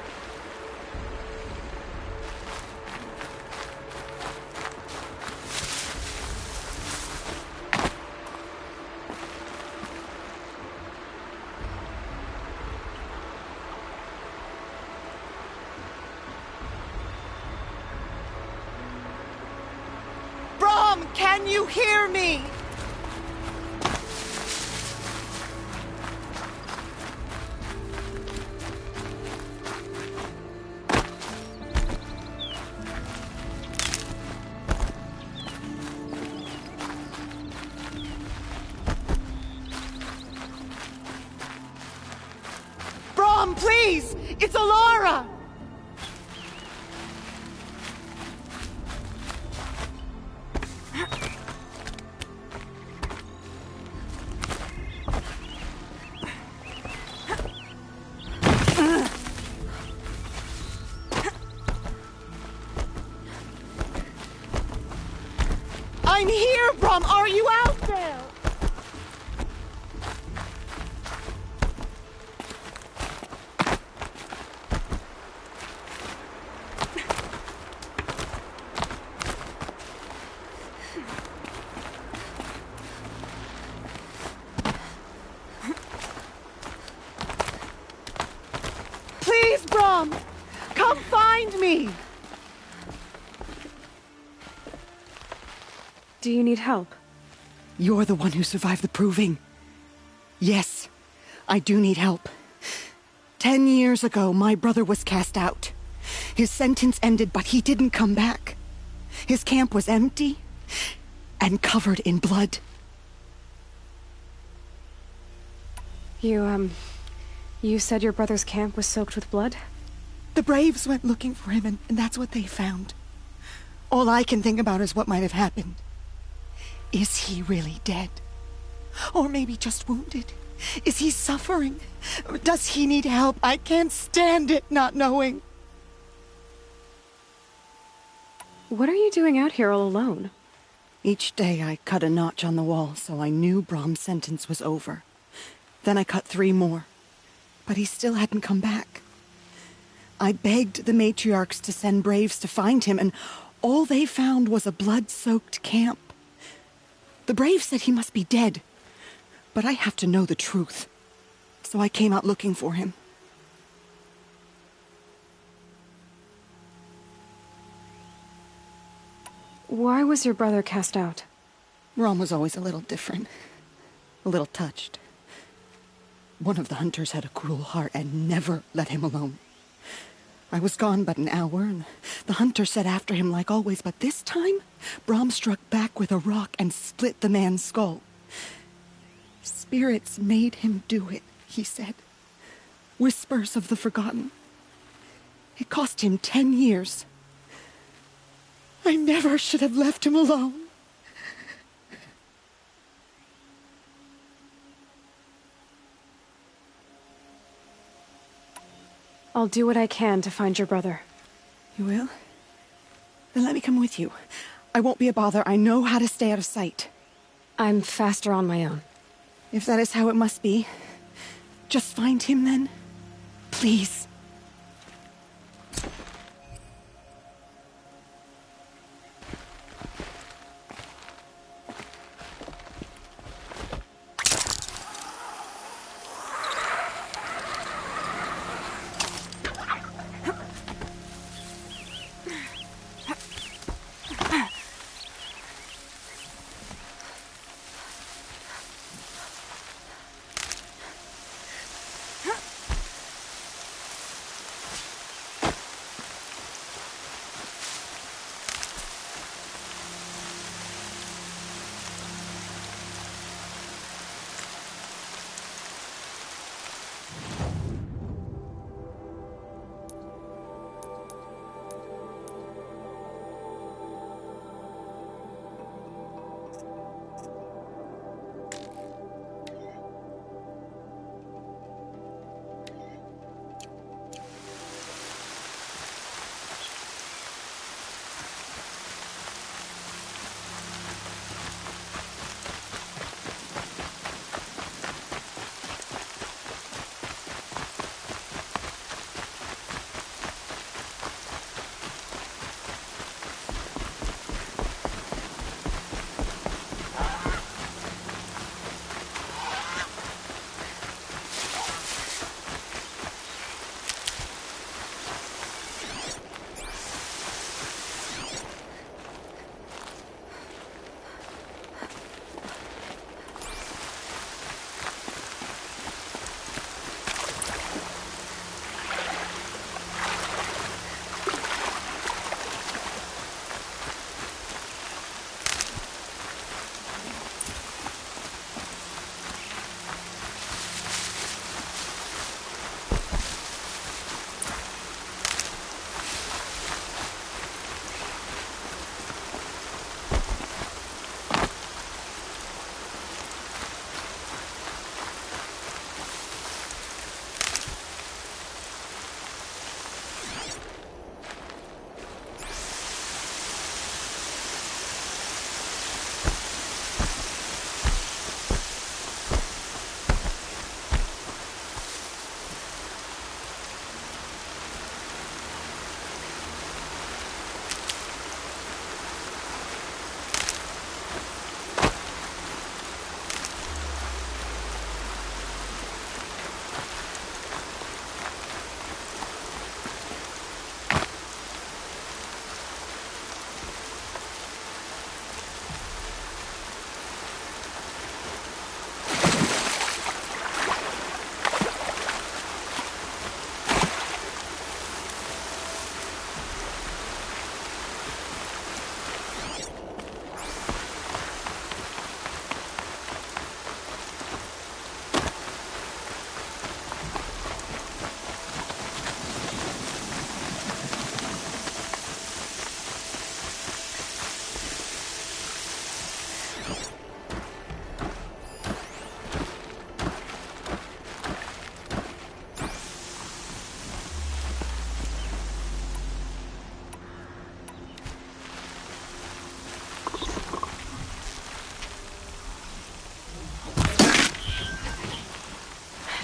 S3: Brom, can you hear me? Brom, please! It's Olara! I'm here, Brom! Are you out there? Please, Brom! Come find me!
S2: Do you need help?
S7: You're the one who survived the proving. Yes, I do need help. 10 years ago, my brother was cast out. His sentence ended, but he didn't come back. His camp was empty and covered in blood.
S2: You said your brother's camp was soaked with blood?
S7: The Braves went looking for him, and that's what they found. All I can think about is what might have happened. Is he really dead? Or maybe just wounded? Is he suffering? Does he need help? I can't stand it not knowing.
S2: What are you doing out here all alone?
S7: Each day I cut a notch on the wall so I knew Brom's sentence was over. Then I cut 3 more. But he still hadn't come back. I begged the matriarchs to send Braves to find him, and all they found was a blood-soaked camp. The Braves said he must be dead, but I have to know the truth. So I came out looking for him.
S2: Why was your brother cast out?
S7: Brom was always a little different. A little touched. One of the hunters had a cruel heart and never let him alone. I was gone but an hour, and the hunter set after him like always, but this time, Brom struck back with a rock and split the man's skull. Spirits made him do it, he said. Whispers of the forgotten. It cost him 10 years. I never should have left him alone.
S2: I'll do what I can to find your brother.
S7: You will? Then let me come with you. I won't be a bother. I know how to stay out of sight.
S2: I'm faster on my own.
S7: If that is how it must be, just find him then. Please.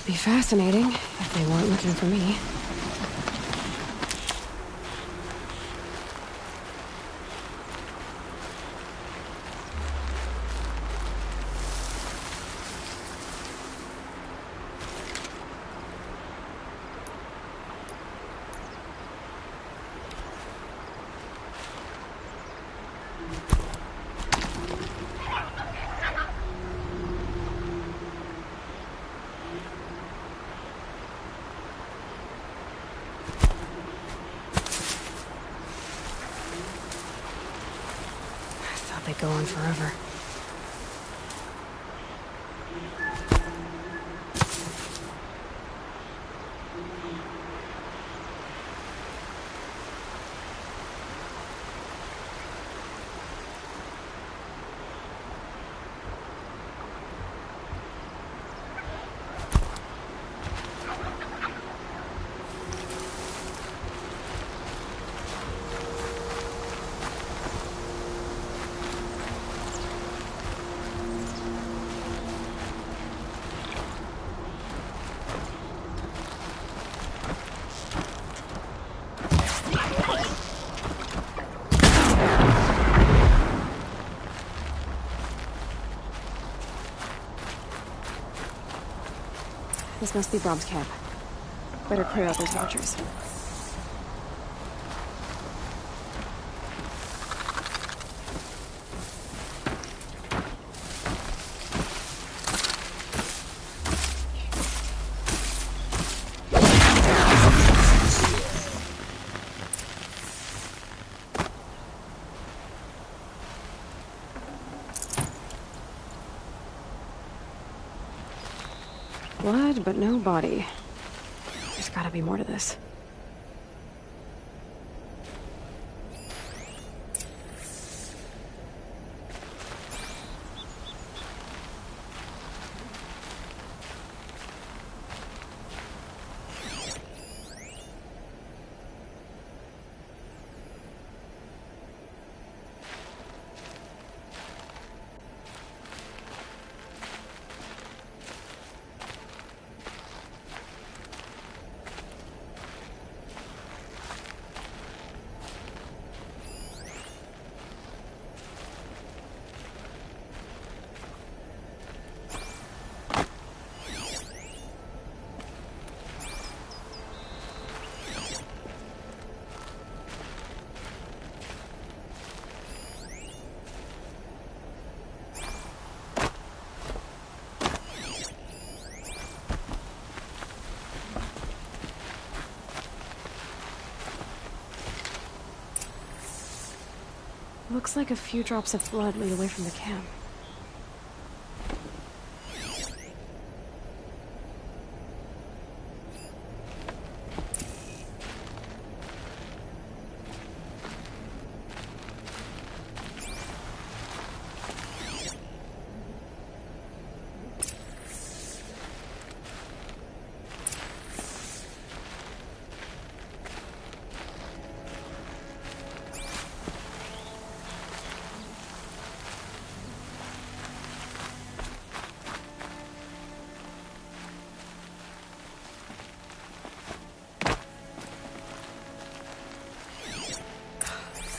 S2: Be fascinating if they weren't looking for me. They go on forever. This must be Brom's camp. Better clear out those watchers. Blood, but no body. There's gotta be more to this. Looks like a few drops of blood lead away from the camp.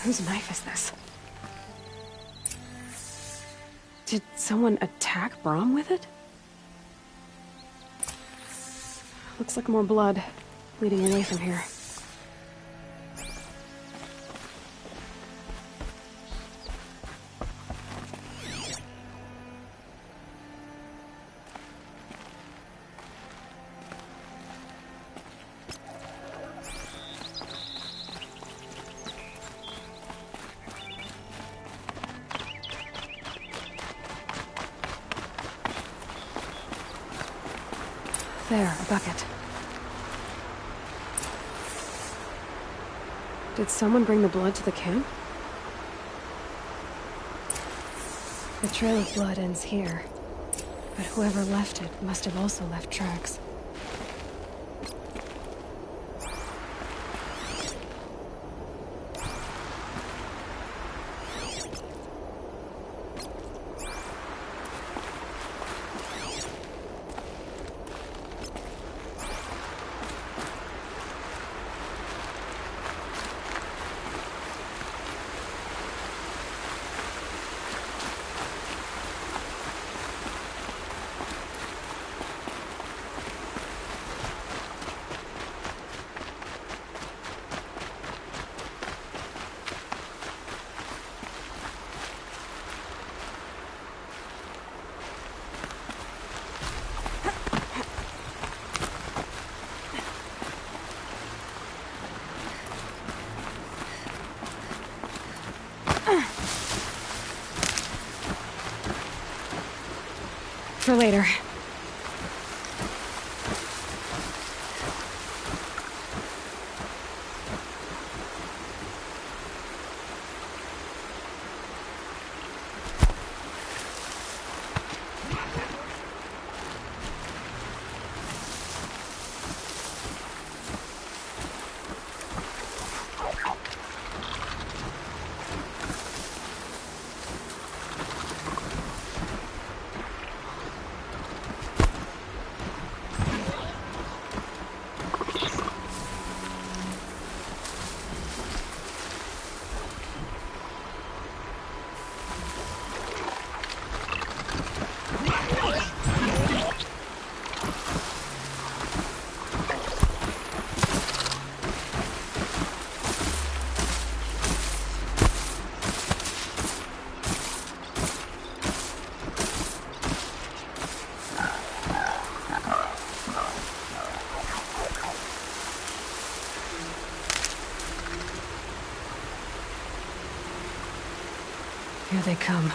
S2: Whose knife is this? Did someone attack Brom with it? Looks like more blood leading away from here. There, a bucket. Did someone bring the blood to the camp? The trail of blood ends here, but whoever left it must have also left tracks. For later. Here they come.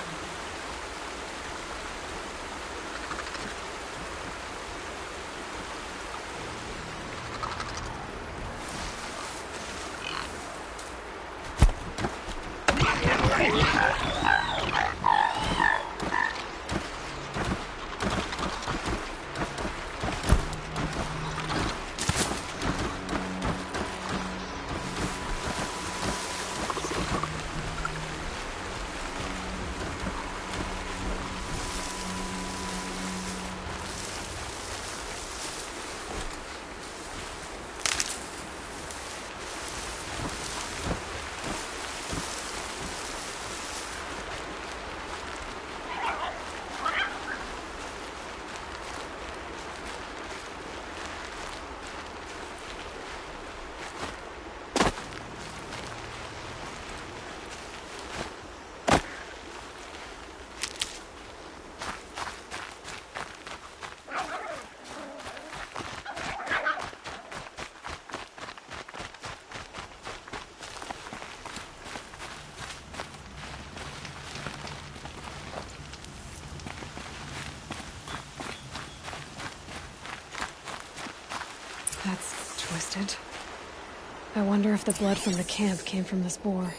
S2: That's twisted. I wonder if the blood from the camp came from this boar.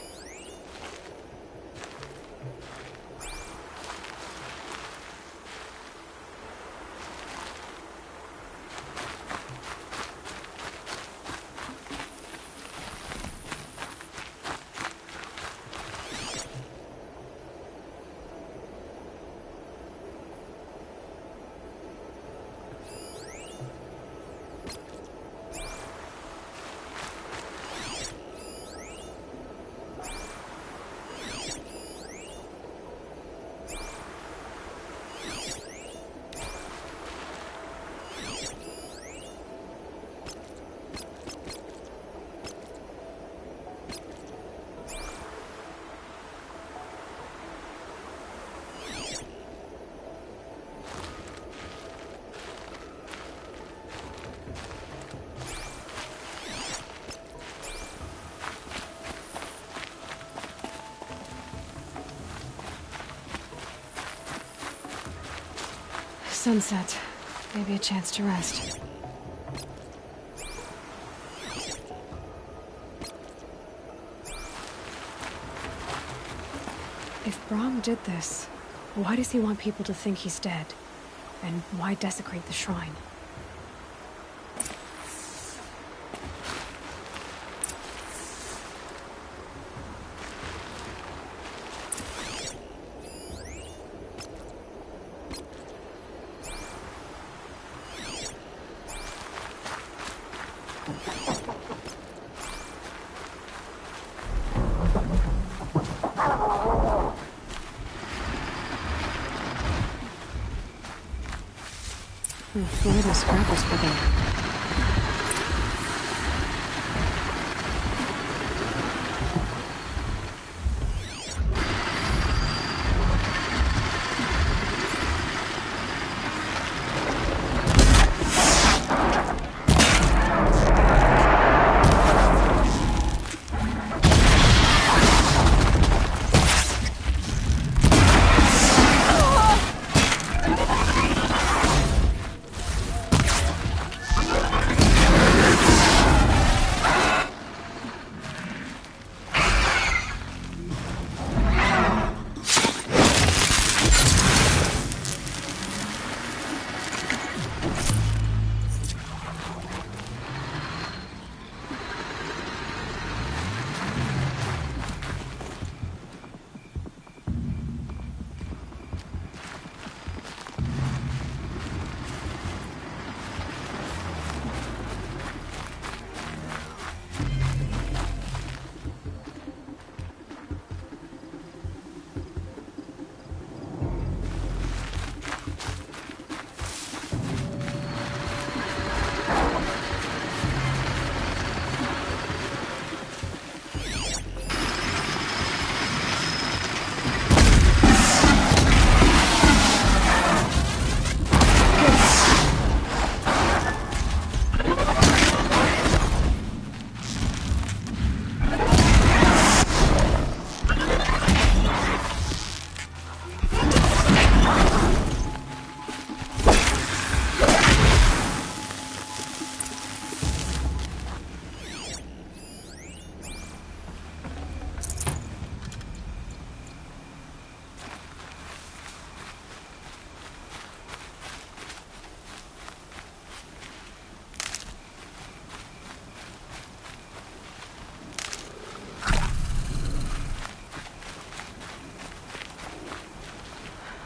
S2: Sunset. Maybe a chance to rest. If Brahm did this, Why does he want people to think he's dead? And why desecrate the shrine? Where are those scrappers for them?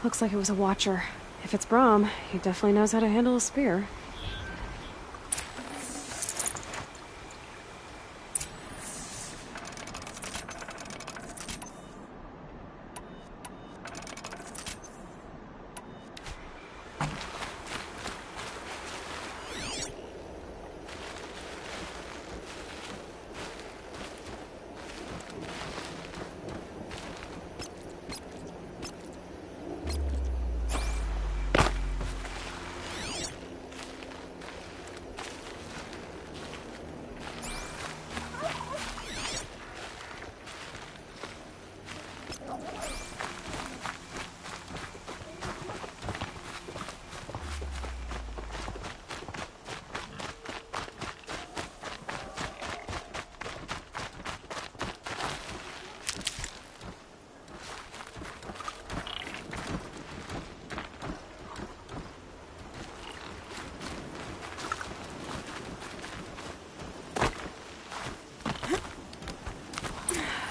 S2: Looks like it was a watcher. If it's Brahm, he definitely knows how to handle a spear.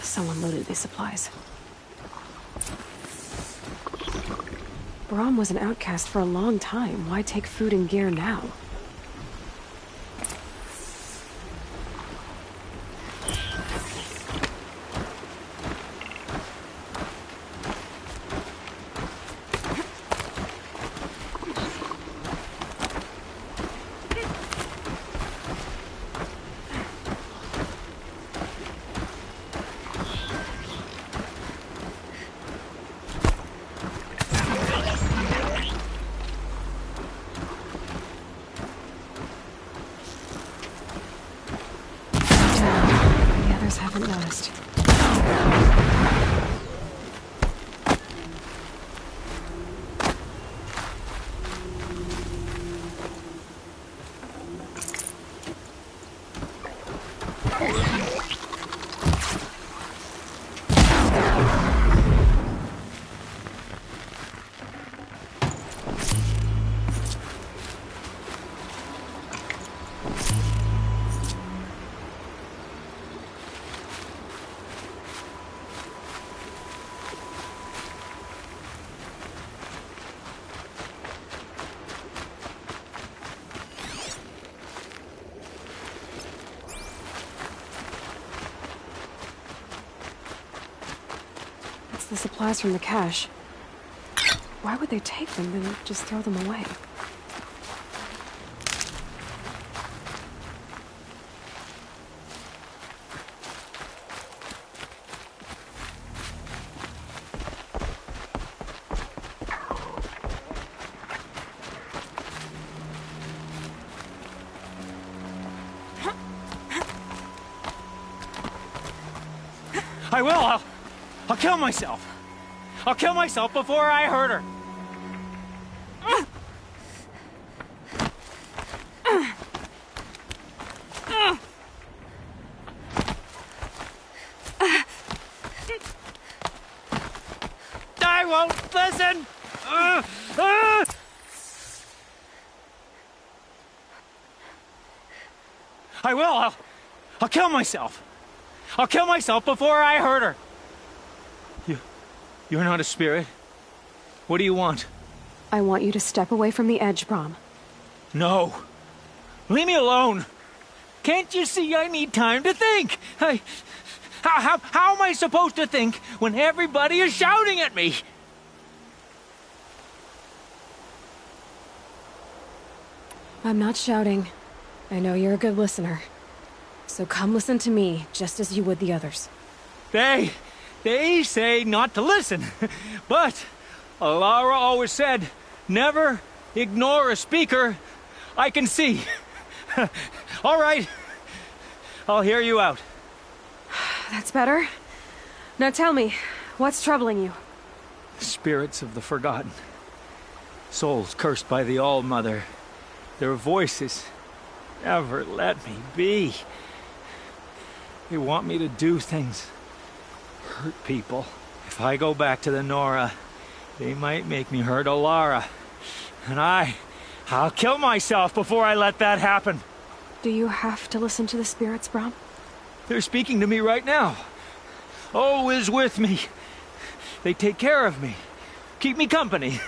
S2: Someone loaded these supplies. Brahm was an outcast for a long time. Why take food and gear now? Haven't noticed. the supplies from the cache. Why would they take them and just throw them away?
S8: I will! I'll kill myself! I'll kill myself before I hurt her! I won't listen! I will! I'll kill myself! I'll kill myself before I hurt her! You're not a spirit. What do you want?
S2: I want you to step away from the edge, Brom.
S8: No. Leave me alone. Can't you see I need time to think? How am I supposed to think when everybody is shouting at me?
S2: I'm not shouting. I know you're a good listener. So come listen to me, just as you would the others.
S8: They say not to listen. But Alara always said, never ignore a speaker I can see. All right. I'll hear you out.
S2: That's better. Now tell me, what's troubling you?
S8: Spirits of the forgotten. Souls cursed by the All-Mother. Their voices never let me be. They want me to do things. Hurt people. If I go back to the Nora, they might make me hurt Alara. And I'll kill myself before I let that happen.
S2: Do you have to listen to the spirits, Brom?
S8: They're speaking to me right now. O is with me. They take care of me. Keep me company.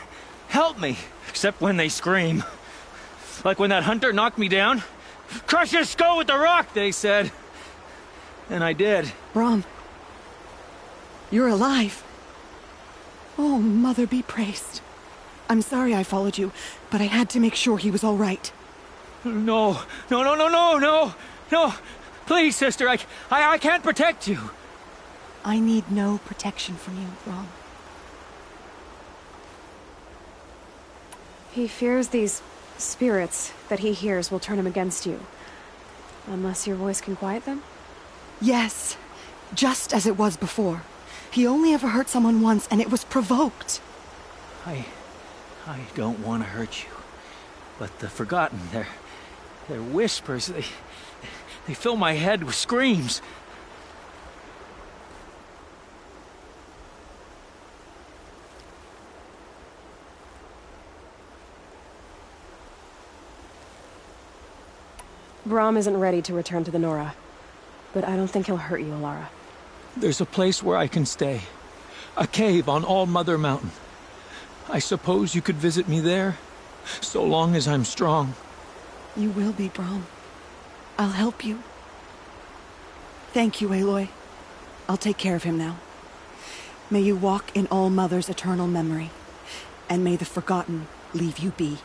S8: Help me. Except when they scream. Like when that hunter knocked me down. Crush his skull with the rock, they said. And I did.
S3: Brom. You're alive. Oh, Mother be praised. I'm sorry I followed you, but I had to make sure he was all right.
S8: No. Please, sister, I can't protect you.
S3: I need no protection from you, Brom.
S2: He fears these spirits that he hears will turn him against you. Unless your voice can quiet them?
S3: Yes, just as it was before. He only ever hurt someone once, and it was provoked.
S8: I don't want to hurt you. But the Forgotten, their whispers, they fill my head with screams.
S2: Brom isn't ready to return to the Nora. But I don't think he'll hurt you, Alara.
S8: There's a place where I can stay. A cave on All-Mother Mountain. I suppose you could visit me there, so long as I'm strong.
S3: You will be, Brom. I'll help you. Thank you, Aloy. I'll take care of him now. May you walk in All-Mother's eternal memory, and may the Forgotten leave you be.